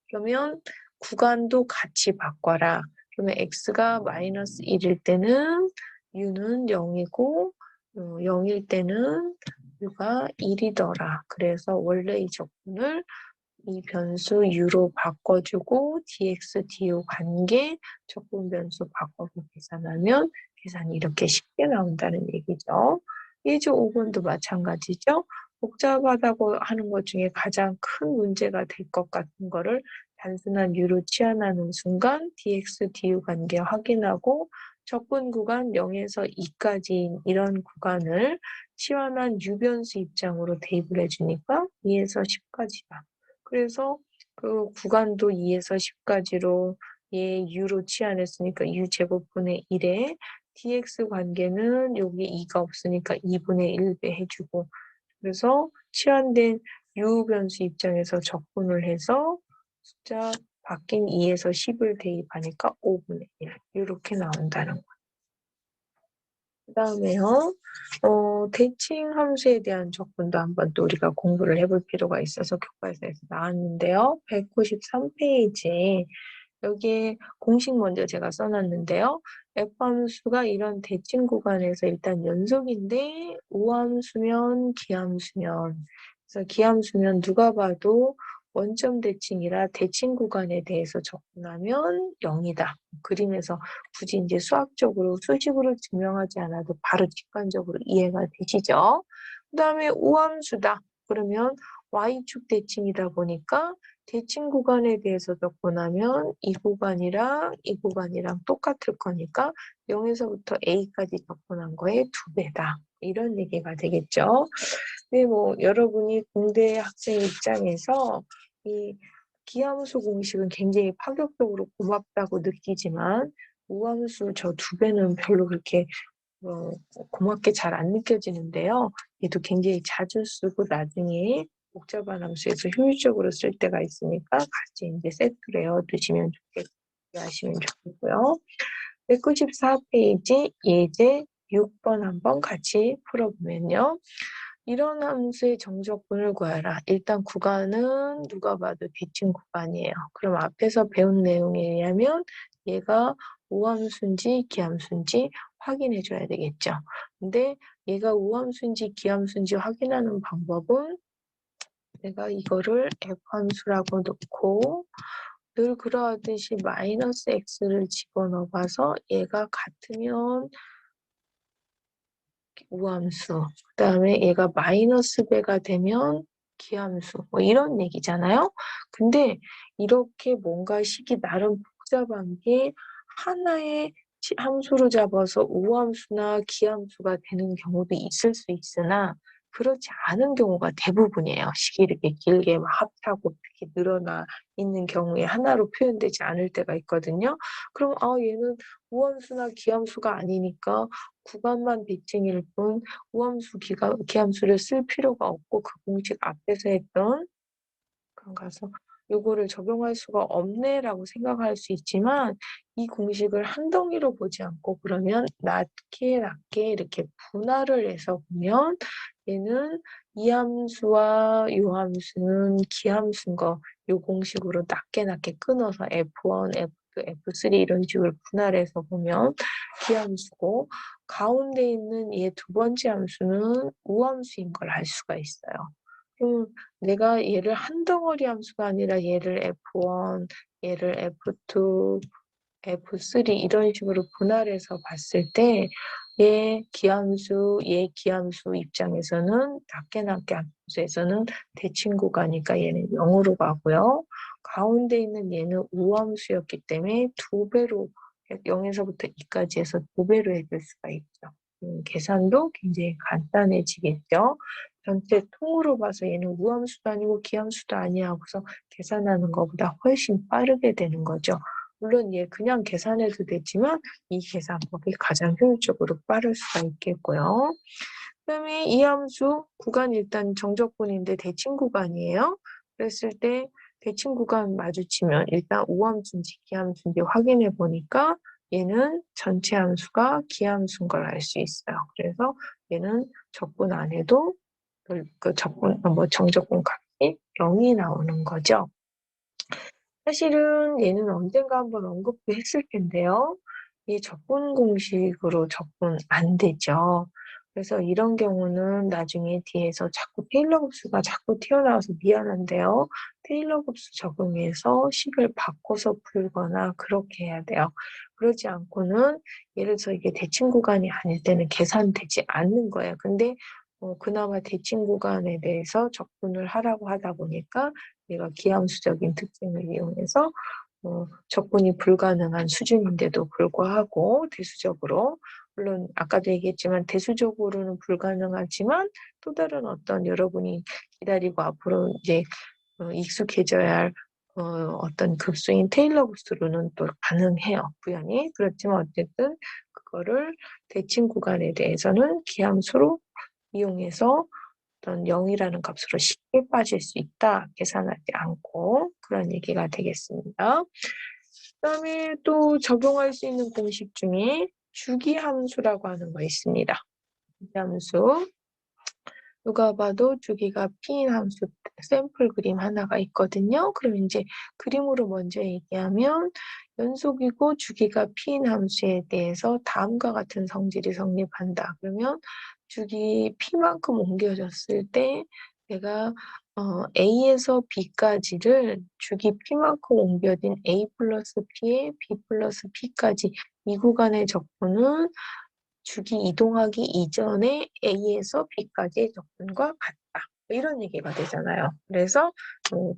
S1: 그러면 구간도 같이 바꿔라. 그러면 x가 마이너스 1일 때는 u는 0이고 0일 때는 u가 1이더라. 그래서 원래 이 적분을 이 변수 u로 바꿔주고 dx, du 관계 적분 변수 바꿔서 계산하면 계산이 이렇게 쉽게 나온다는 얘기죠. 예제 5번도 마찬가지죠. 복잡하다고 하는 것 중에 가장 큰 문제가 될 것 같은 거를 단순한 u로 치환하는 순간 dx, du 관계 확인하고 적분 구간 0에서 2까지인 이런 구간을 치환한 유변수 입장으로 대입을 해주니까 2에서 10까지다. 그래서 그 구간도 2에서 10까지로 얘 u로 치환했으니까 u 제곱분의 1에 dx 관계는 여기 2가 없으니까 2분의 1배 해주고, 그래서 치환된 u 변수 입장에서 적분을 해서 숫자 바뀐 2에서 10을 대입하니까 5분의 1 이렇게 나온다는 거예요. 그 다음에요. 대칭 함수에 대한 적분도 한번 또 우리가 공부를 해볼 필요가 있어서 교과서에서 나왔는데요. 193페이지에 여기에 공식 먼저 제가 써놨는데요. F함수가 이런 대칭 구간에서 일단 연속인데 우함수면 기함수면, 그래서 기함수면 누가 봐도 원점 대칭이라 대칭 구간에 대해서 접근하면 0이다. 그림에서 굳이 이제 수학적으로 수식으로 증명하지 않아도 바로 직관적으로 이해가 되시죠? 그 다음에 우함수다. 그러면 y축 대칭이다 보니까 대칭 구간에 대해서 접근하면 이 구간이랑 이 구간이랑 똑같을 거니까 0에서부터 A까지 접근한 거의 2배다. 이런 얘기가 되겠죠. 네, 뭐 여러분이 공대 학생 입장에서 이 기함수 공식은 굉장히 파격적으로 고맙다고 느끼지만 우함수 저 2배는 별로 그렇게 고맙게 잘 안 느껴지는데요. 얘도 굉장히 자주 쓰고 나중에 복잡한 함수에서 효율적으로 쓸 때가 있으니까 같이 이제 세트로 외워두시면 하시면 좋겠고요. 194페이지 예제 6번 한번 같이 풀어보면요. 이런 함수의 정적분을 구하라. 일단 구간은 누가 봐도 대칭 구간이에요. 그럼 앞에서 배운 내용에 의하면 얘가 우함수인지 기함수인지 확인해 줘야 되겠죠. 근데 얘가 우함수인지 기함수인지 확인하는 방법은 내가 이거를 F함수라고 놓고 늘 그러하듯이 마이너스 X를 집어넣어 봐서 얘가 같으면 우함수, 그 다음에 얘가 마이너스 배가 되면 기함수, 뭐 이런 얘기잖아요. 근데 이렇게 뭔가 식이 나름 복잡한 게 하나의 함수로 잡아서 우함수나 기함수가 되는 경우도 있을 수 있으나 그렇지 않은 경우가 대부분이에요. 식이 이렇게 길게 막 합하고 이렇게 늘어나 있는 경우에 하나로 표현되지 않을 때가 있거든요. 그럼 얘는 우함수나 기함수가 아니니까 구간만 대칭일 뿐 우함수, 기함수를 쓸 필요가 없고 그 공식 앞에서 했던 그런 가서 요거를 적용할 수가 없네라고 생각할 수 있지만 이 공식을 한 덩이로 보지 않고 그러면 낮게 이렇게 분할을 해서 보면 얘는 이 함수와 요 함수는 기함수인 거 요 공식으로 낮게 끊어서 F1, F2, F3 이런 식으로 분할해서 보면 기함수고 가운데 있는 얘 두 번째 함수는 우함수인 걸 알 수가 있어요. 그럼 내가 얘를 한 덩어리 함수가 아니라 얘를 F1, 얘를 F2, F3 이런 식으로 분할해서 봤을 때 얘 기함수, 얘 기함수 입장에서는 낮게 함수에서는 대칭 구간이니까 얘는 0으로 가고요. 가운데 있는 얘는 우함수였기 때문에 2배로 0에서부터 2까지 해서 2배로 해줄 수가 있죠. 계산도 굉장히 간단해지겠죠. 전체 통으로 봐서 얘는 우함수도 아니고 기함수도 아니야 하고서 계산하는 것보다 훨씬 빠르게 되는 거죠. 물론 얘 그냥 계산해도 되지만 이 계산법이 가장 효율적으로 빠를 수가 있겠고요. 그다음에 이 함수 구간 일단 정적분인데 대칭 구간이에요. 그랬을 때 대칭 구간 마주치면 일단 우함수인지 기함수인지 확인해 보니까 얘는 전체 함수가 기함수인 걸 알 수 있어요. 그래서 얘는 적분 안 해도 그 정적분 값이 0이 나오는 거죠. 사실은 얘는 언젠가 한번 언급도 했을 텐데요. 이 적분 공식으로 적분 안 되죠. 그래서 이런 경우는 나중에 뒤에서 자꾸 테일러 곱수가 자꾸 튀어나와서 미안한데요. 테일러 곱수 적용해서 식을 바꿔서 풀거나 그렇게 해야 돼요. 그러지 않고는 예를 들어서 이게 대칭 구간이 아닐 때는 계산되지 않는 거예요. 근데 그나마 대칭 구간에 대해서 적분을 하라고 하다 보니까 얘가 기함수적인 특징을 이용해서 적분이 불가능한 수준인데도 불구하고 대수적으로 물론 아까도 얘기했지만 대수적으로는 불가능하지만 또 다른 어떤 여러분이 기다리고 앞으로 이제 익숙해져야 할 어떤 급수인 테일러 급수로는 또 가능해요. 부연이. 그렇지만 어쨌든 그거를 대칭 구간에 대해서는 기함수로 이용해서 어떤 0이라는 값으로 쉽게 빠질 수 있다. 계산하지 않고 그런 얘기가 되겠습니다. 그다음에 또 적용할 수 있는 공식 중에 주기함수라고 하는 거 있습니다. 주기함수. 누가 봐도 주기가 P인 함수 샘플 그림 하나가 있거든요. 그럼 이제 그림으로 먼저 얘기하면 연속이고 주기가 P인 함수에 대해서 다음과 같은 성질이 성립한다. 그러면 주기 P만큼 옮겨졌을 때 내가 A에서 B까지를 주기 P만큼 옮겨진 A 플러스 P에 B 플러스 P까지 이 구간의 적분은 주기 이동하기 이전에 A에서 B까지의 적분과 같다. 이런 얘기가 되잖아요. 그래서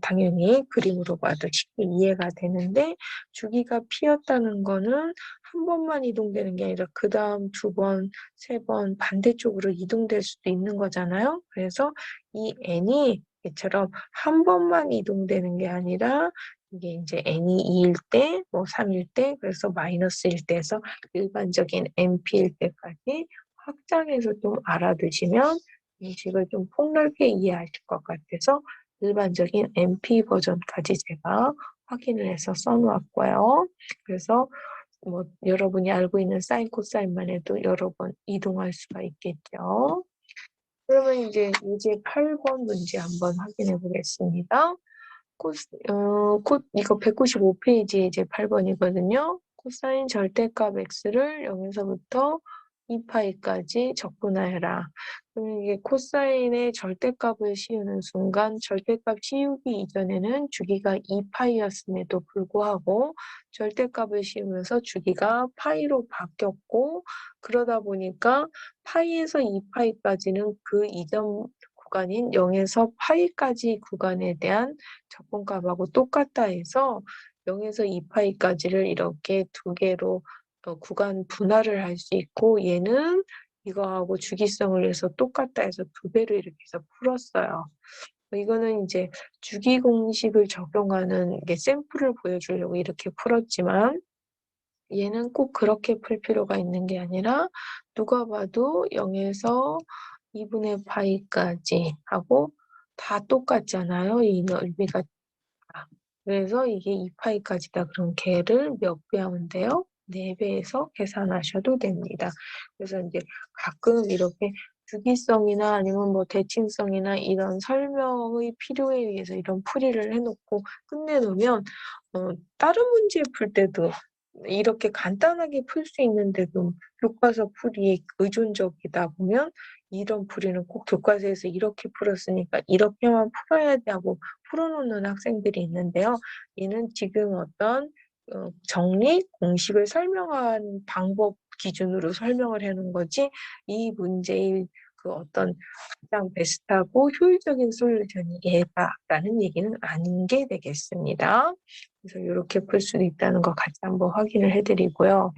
S1: 당연히 그림으로 봐도 쉽게 이해가 되는데 주기가 피었다는 거는 한 번만 이동되는 게 아니라 그다음 두 번, 세 번 반대쪽으로 이동될 수도 있는 거잖아요. 그래서 이 n이 이처럼 한 번만 이동되는 게 아니라 이게 이제 n이 2일 때, 뭐 3일 때, 그래서 -1 때에서 일반적인 np일 때까지 확장해서 좀 알아두시면 이 식을 좀 폭넓게 이해하실 것 같아서 일반적인 np 버전까지 제가 확인을 해서 써놓았고요. 그래서 뭐 여러분이 알고 있는 사인, 코사인만 해도 여러 번 이동할 수가 있겠죠. 그러면 이제 예제 8번 문제 한번 확인해 보겠습니다. 이거 195페이지 이제 8번이거든요. 코사인 절대값 x를 0에서부터 2파이까지 적분하여라. 그럼 이게 코사인의 절대값을 씌우는 순간 절대값 씌우기 이전에는 주기가 2파이였음에도 불구하고 절대값을 씌우면서 주기가 파이로 바뀌었고 그러다 보니까 파이에서 2파이까지는 그 이전 구간인 0에서 파이까지 구간에 대한 적분값하고 똑같다 해서 0에서 2파이까지를 이렇게 두 개로 구간 분할을 할 수 있고 얘는 이거하고 주기성을 해서 똑같다 해서 두 배로 이렇게 해서 풀었어요. 이거는 이제 주기 공식을 적용하는 게 샘플을 보여주려고 이렇게 풀었지만 얘는 꼭 그렇게 풀 필요가 있는 게 아니라 누가 봐도 0에서 2분의 파이까지 하고 다 똑같잖아요. 이 넓이가. 그래서 이게 2파이까지다. 그럼 걔를 몇 배 하면 돼요? 4배에서 계산하셔도 됩니다. 그래서 이제 가끔 이렇게 주기성이나 아니면 뭐 대칭성이나 이런 설명의 필요에 의해서 이런 풀이를 해놓고 끝내놓으면 다른 문제 풀 때도 이렇게 간단하게 풀 수 있는데도 교과서 풀이 의존적이다 보면 이런 풀이는 꼭 교과서에서 이렇게 풀었으니까 이렇게만 풀어야 돼 하고 풀어놓는 학생들이 있는데요. 얘는 지금 어떤 정리, 공식을 설명한 방법 기준으로 설명을 해놓은 거지 이 문제의 그 어떤 가장 베스트하고 효율적인 솔루션이 얘다라는 얘기는 아닌 게 되겠습니다. 그래서 이렇게 풀 수도 있다는 거 같이 한번 확인을 해드리고요.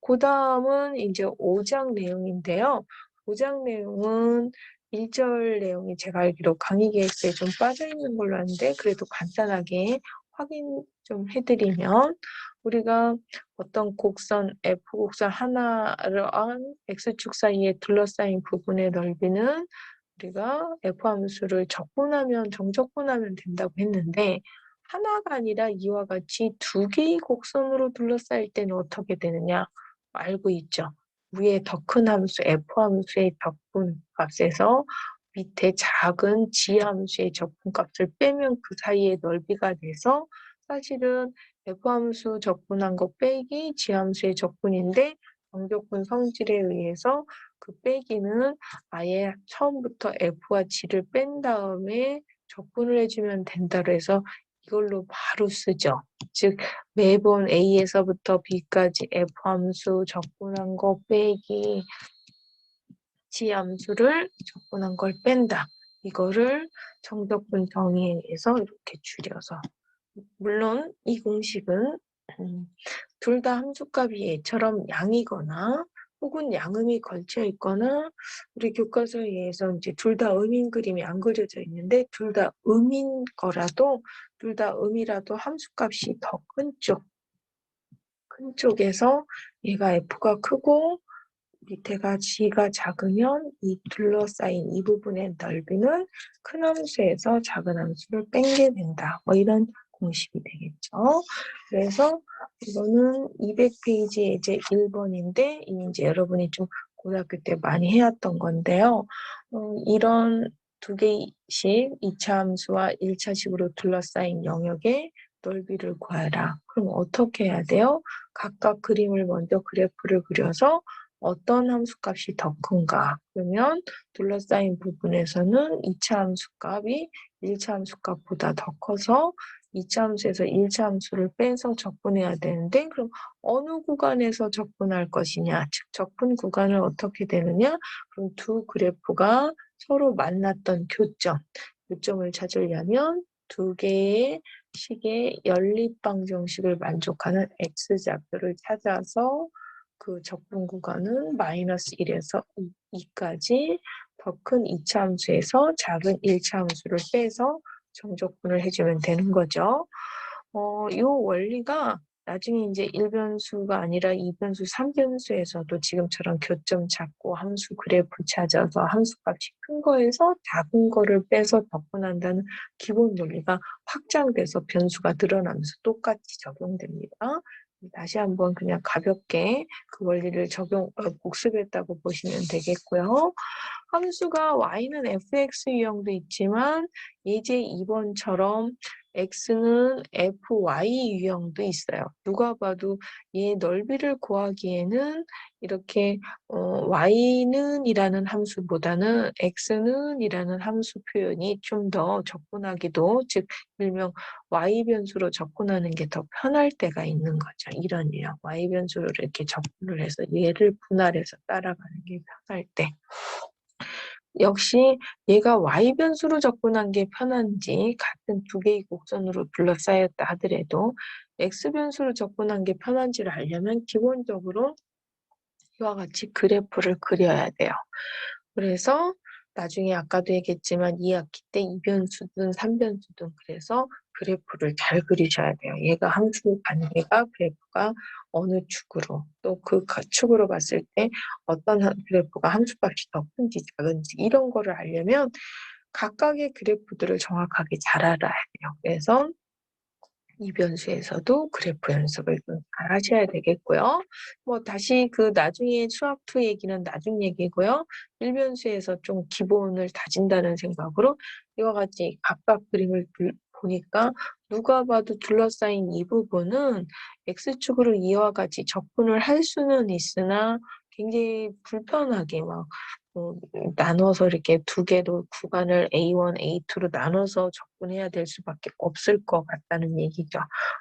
S1: 그 다음은 이제 5장 내용인데요. 5장 내용은 1절 내용이 제가 알기로 강의 계획서에 좀 빠져있는 걸로 아는데 그래도 간단하게 확인 좀 해드리면 우리가 어떤 곡선 F곡선 하나를 X축 사이에 둘러싸인 부분의 넓이는 우리가 F함수를 적분하면 정적분하면 된다고 했는데 하나가 아니라 이와 같이 두 개의 곡선으로 둘러싸일 때는 어떻게 되느냐 알고 있죠. 위에 더 큰 함수 F함수의 적분값에서 밑에 작은 G함수의 적분값을 빼면 그 사이의 넓이가 돼서 사실은 F함수 적분한 거 빼기 G함수의 적분인데 정적분 성질에 의해서 그 빼기는 아예 처음부터 F와 G를 뺀 다음에 적분을 해주면 된다고 해서 이걸로 바로 쓰죠. 즉 매번 A에서부터 B까지 F함수 적분한 거 빼기 G함수를 적분한 걸 뺀다. 이거를 정적분 정의에 의해서 이렇게 줄여서 물론 이 공식은 둘 다 함수값이 얘처럼 양이거나 혹은 양음이 걸쳐 있거나 우리 교과서에 의해서 이제 둘 다 음인 그림이 안 그려져 있는데 둘 다 음인 거라도 둘 다 음이라도 함수값이 더 큰 쪽에서 얘가 F가 크고 밑에가 G가 작으면 이 둘러싸인 이 부분의 넓이는 큰 함수에서 작은 함수를 뺀게 된다. 뭐 이런 공식이 되겠죠. 그래서 이거는 200페이지 이제 1번인데 이제 여러분이 좀 고등학교 때 많이 해왔던 건데요. 이런 두 개씩 2차 함수와 1차식으로 둘러싸인 영역의 넓이를 구하라. 그럼 어떻게 해야 돼요? 각각 그림을 먼저 그래프를 그려서 어떤 함수값이 더 큰가? 그러면 둘러싸인 부분에서는 2차 함수값이 1차 함수값보다 더 커서 2차 함수에서 1차 함수를 빼서 적분해야 되는데 그럼 어느 구간에서 적분할 것이냐? 즉 적분 구간은 어떻게 되느냐? 그럼 두 그래프가 서로 만났던 교점을 찾으려면 두 개의 식의 연립방정식을 만족하는 x좌표를 찾아서 그 적분 구간은 -1에서 2까지 더 큰 2차 함수에서 작은 1차 함수를 빼서 정적분을 해주면 되는 거죠. 이 원리가 나중에 이제 1변수가 아니라 2변수, 3변수에서도 지금처럼 교점 찾고 함수 그래프 찾아서 함수값이 큰 거에서 작은 거를 빼서 적분한다는 기본 논리가 확장돼서 변수가 늘어나면서 똑같이 적용됩니다. 다시 한번 그냥 가볍게 그 원리를 복습했다고 보시면 되겠고요. 함수가 y는 fx 유형도 있지만 예제 2번처럼 x는 fy 유형도 있어요. 누가 봐도 얘 넓이를 구하기에는 이렇게 y는 이라는 함수보다는 x는 이라는 함수 표현이 좀 더 접근하기도, 즉 일명 y 변수로 접근하는 게 더 편할 때가 있는 거죠. 이런 유형, y 변수를 이렇게 접근을 해서 얘를 분할해서 따라가는 게 편할 때. 역시 얘가 y변수로 접근한 게 편한지 같은 두 개의 곡선으로 둘러싸였다 하더라도 x변수로 접근한 게 편한지를 알려면 기본적으로 이와 같이 그래프를 그려야 돼요. 그래서 나중에 아까도 얘기했지만 2학기 때 2변수든 3변수든 그래서 그래프를 잘 그리셔야 돼요. 얘가 함수 관계가 그래프가 어느 축으로 또 그 축으로 봤을 때 어떤 그래프가 함수값이 더 큰지 작은지 이런 거를 알려면 각각의 그래프들을 정확하게 잘 알아야 돼요. 그래서 이 변수에서도 그래프 연습을 좀 잘 하셔야 되겠고요. 다시 그 나중에 수학2 얘기는 나중 얘기고요. 1변수에서 좀 기본을 다진다는 생각으로 이와 같이 각각 그림을 보니까 누가 봐도 둘러싸인 이 부분은 X축으로 이와 같이 접근을 할 수는 있으나 굉장히 불편하게 나눠서 이렇게 두 개로 구간을 A1, A2로 나눠서 접근해야 될 수밖에 없을 것 같다는 얘기죠.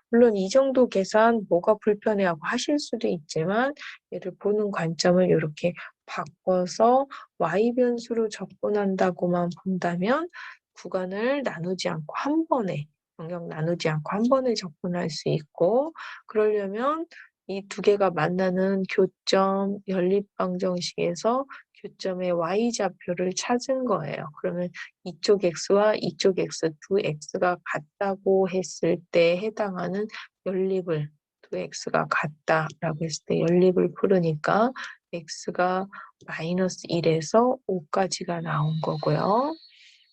S1: 물론 이 정도 계산 뭐가 불편해하고 하실 수도 있지만 얘를 보는 관점을 이렇게 바꿔서 Y변수로 접근한다고만 본다면 구간을 나누지 않고 한 번에, 영역 나누지 않고 한 번에 접근할 수 있고, 그러려면 이 두 개가 만나는 교점 연립방정식에서 교점의 y좌표를 찾은 거예요. 그러면 이쪽 x와 이쪽 x, 두 x가 같다고 했을 때 해당하는 연립을, 두 x가 같다라고 했을 때 연립을 풀으니까 x가 -1에서 5까지가 나온 거고요.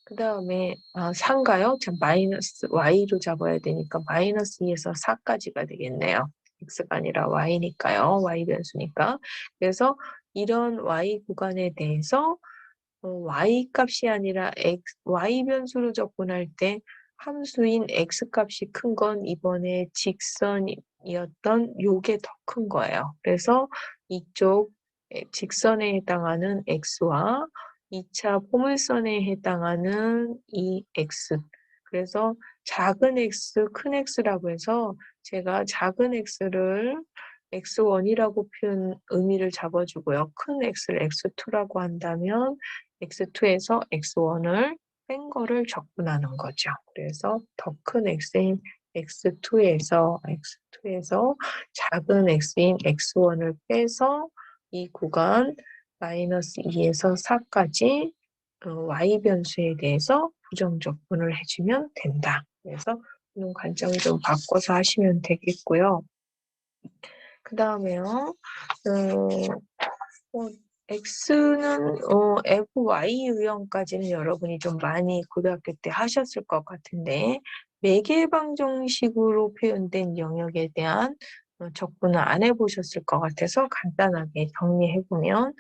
S1: 그 다음에 4인가요? 참 마이너스 y로 잡아야 되니까 -2에서 4까지가 되겠네요. x가 아니라 y니까요. y 변수니까. 그래서 이런 y 구간에 대해서 y 값이 아니라 y 변수로 접근할 때 함수인 x 값이 큰 건 이번에 직선이었던 요게 더 큰 거예요. 그래서 이쪽 직선에 해당하는 x와 2차 포물선에 해당하는 이 x. 그래서 작은 x, 큰 x라고 해서 제가 작은 x를 x1이라고 의미를 잡아주고요. 큰 x를 x2라고 한다면 x2에서 x1을 뺀 거를 적분하는 거죠. 그래서 더 큰 x인 x2에서 작은 x인 x1을 빼서 이 구간 -2에서 4까지 y변수에 대해서 부정적분을 해주면 된다. 그래서 이런 관점을 좀 바꿔서 하시면 되겠고요. 그 다음에요. X는 FY 유형까지는 여러분이 좀 많이 고등학교 때 하셨을 것 같은데 매개방정식으로 표현된 영역에 대한 접근을 안 해보셨을 것 같아서 간단하게 정리해보면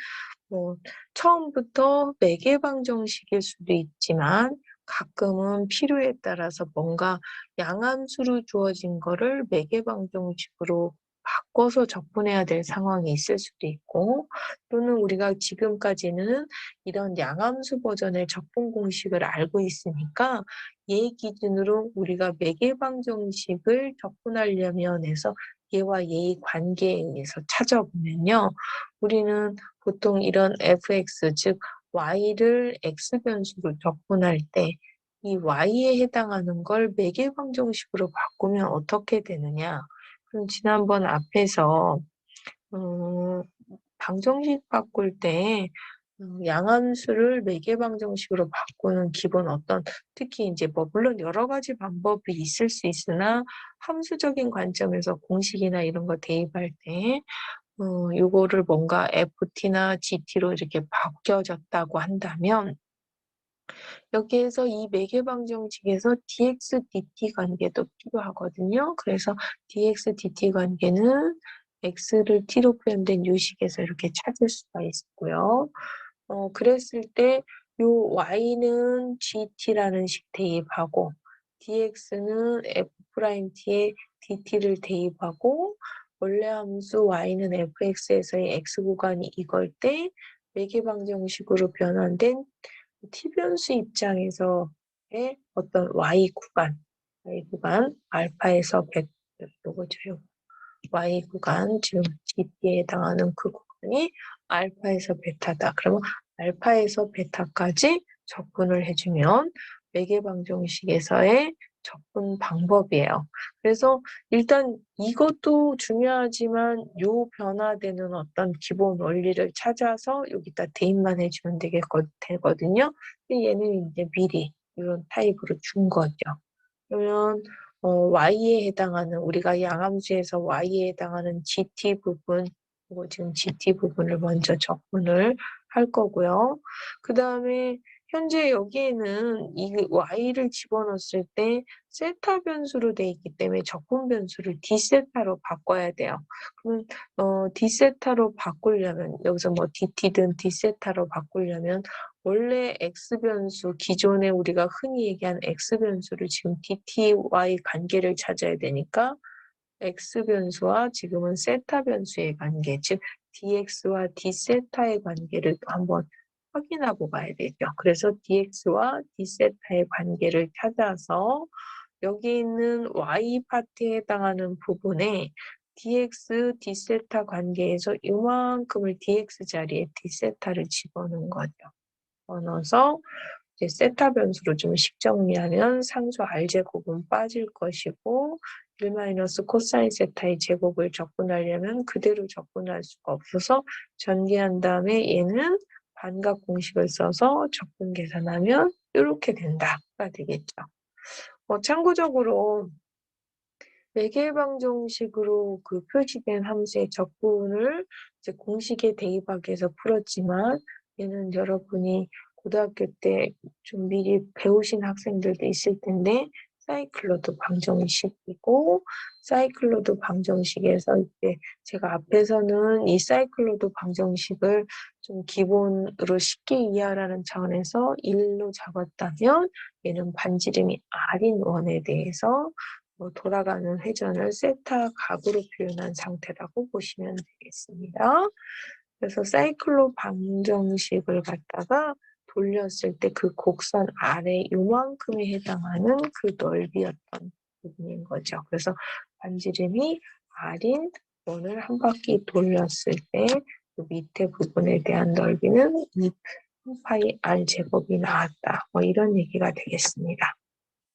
S1: 처음부터 매개방정식일 수도 있지만 가끔은 필요에 따라서 뭔가 양함수로 주어진 거를 매개방정식으로 바꿔서 접근해야 될 상황이 있을 수도 있고 또는 우리가 지금까지는 이런 양함수 버전의 접근 공식을 알고 있으니까 얘 기준으로 우리가 매개방정식을 접근하려면 해서 얘와 얘의 관계에 의해서 찾아보면요. 우리는 보통 이런 fx, 즉 y를 x 변수로 적분할 때 이 y에 해당하는 걸 매개방정식으로 바꾸면 어떻게 되느냐? 그럼 지난번 앞에서 방정식 바꿀 때 양함수를 매개방정식으로 바꾸는 기본 특히 이제 뭐 물론 여러 가지 방법이 있을 수 있으나 함수적인 관점에서 공식이나 이런 거 대입할 때 요거를 뭔가 ft나 gt로 이렇게 바뀌어졌다고 한다면 여기에서 이 매개방정식에서 dx, dt 관계도 필요하거든요. 그래서 dx, dt 관계는 x를 t로 표현된 요식에서 이렇게 찾을 수가 있고요. 그랬을 때 요 y는 gt라는 식 대입하고 dx는 f't에 dt를 대입하고 원래 함수 y는 fx에서의 x 구간이 이걸 때 매개방정식으로 변환된 t변수 입장에서의 어떤 y 구간 알파에서 요거죠. y 구간 지금 gt에 해당하는 그 구간이 알파에서 베타다. 그러면 알파에서 베타까지 접근을 해주면 매개방정식에서의 접근 방법이에요. 그래서 일단 이것도 중요하지만 요 변화되는 어떤 기본 원리를 찾아서 여기다 대입만 해주면 되거든요. 근데 얘는 이제 미리 이런 타입으로 준 거죠. 그러면 y에 해당하는 우리가 양함수에서 y에 해당하는 gt 부분 그리고 지금 gt 부분을 먼저 적분을 할 거고요. 그 다음에 현재 여기에는 이 y를 집어넣었을 때 세타 변수로 돼 있기 때문에 적분 변수를 d세타로 바꿔야 돼요. 그럼 d세타로 바꾸려면 여기서 뭐 dt든 d세타로 바꾸려면 원래 x변수, 기존에 우리가 흔히 얘기한 x변수를 지금 dty 관계를 찾아야 되니까 x변수와 지금은 세타 변수의 관계, 즉 dx와 d세타의 관계를 한번 확인하고 가야 되죠. 그래서 dx와 d세타의 관계를 찾아서 여기 있는 y 파트에 해당하는 부분에 dx, d세타 관계에서 이만큼을 dx 자리에 d세타를 집어넣은 거죠. 넣어서 이제 세타 변수로 좀 식정리하면 상수 r제곱은 빠질 것이고 1 마이너스 코사인 세타의 제곱을 적분하려면 그대로 적분할 수가 없어서 전개한 다음에 얘는 반각 공식을 써서 적분 계산하면 이렇게 된다가 되겠죠. 참고적으로 매개방정식으로 그 표시된 함수의 적분을 이제 공식에 대입하기 위해서 풀었지만 얘는 여러분이 고등학교 때 좀 미리 배우신 학생들도 있을 텐데 사이클로드 방정식이고 사이클로드 방정식에서 이제 제가 앞에서는 이 사이클로드 방정식을 좀 기본으로 쉽게 이해하라는 차원에서 1로 잡았다면 얘는 반지름이 R인 원에 대해서 돌아가는 회전을 세타 각으로 표현한 상태라고 보시면 되겠습니다. 그래서 사이클로 방정식을 갖다가 돌렸을 때 그 곡선 아래 요만큼에 해당하는 그 넓이였던 부분인 거죠. 그래서 반지름이 R인 원을 한 바퀴 돌렸을 때 그 밑에 부분에 대한 넓이는 2파이 R 제곱이 나왔다. 이런 얘기가 되겠습니다.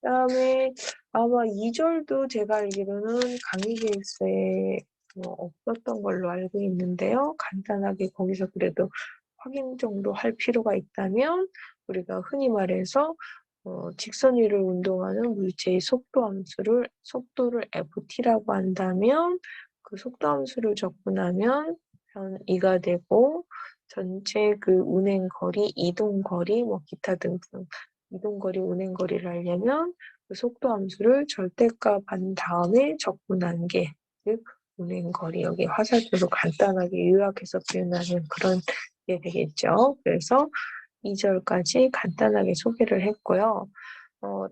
S1: 그다음에 아마 2절도 제가 알기로는 강의 계획서에 없었던 걸로 알고 있는데요. 간단하게 거기서 그래도 확인 정도 할 필요가 있다면 우리가 흔히 말해서 직선 위를 운동하는 물체의 속도를 ft라고 한다면 그 속도 함수를 적분하면 편 2가 되고 전체 그 운행 거리, 이동 거리, 기타 등등 이동거리, 운행거리를 알려면 그 속도 함수를 절대값 한 다음에 적분한 게, 즉 운행거리, 여기 화살표로 간단하게 요약해서 표현하는 그런 게 되겠죠. 그래서 2절까지 간단하게 소개를 했고요.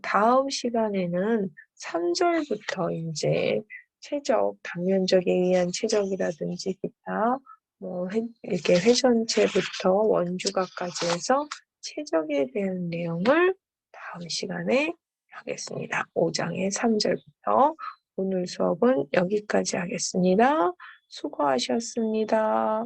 S1: 다음 시간에는 3절부터 이제 최적, 당면적에 의한 최적이라든지 기타, 이렇게 회전체부터 원주각까지 해서 최적에 대한 내용을 다음 시간에 하겠습니다. 5장의 3절부터 오늘 수업은 여기까지 하겠습니다. 수고하셨습니다.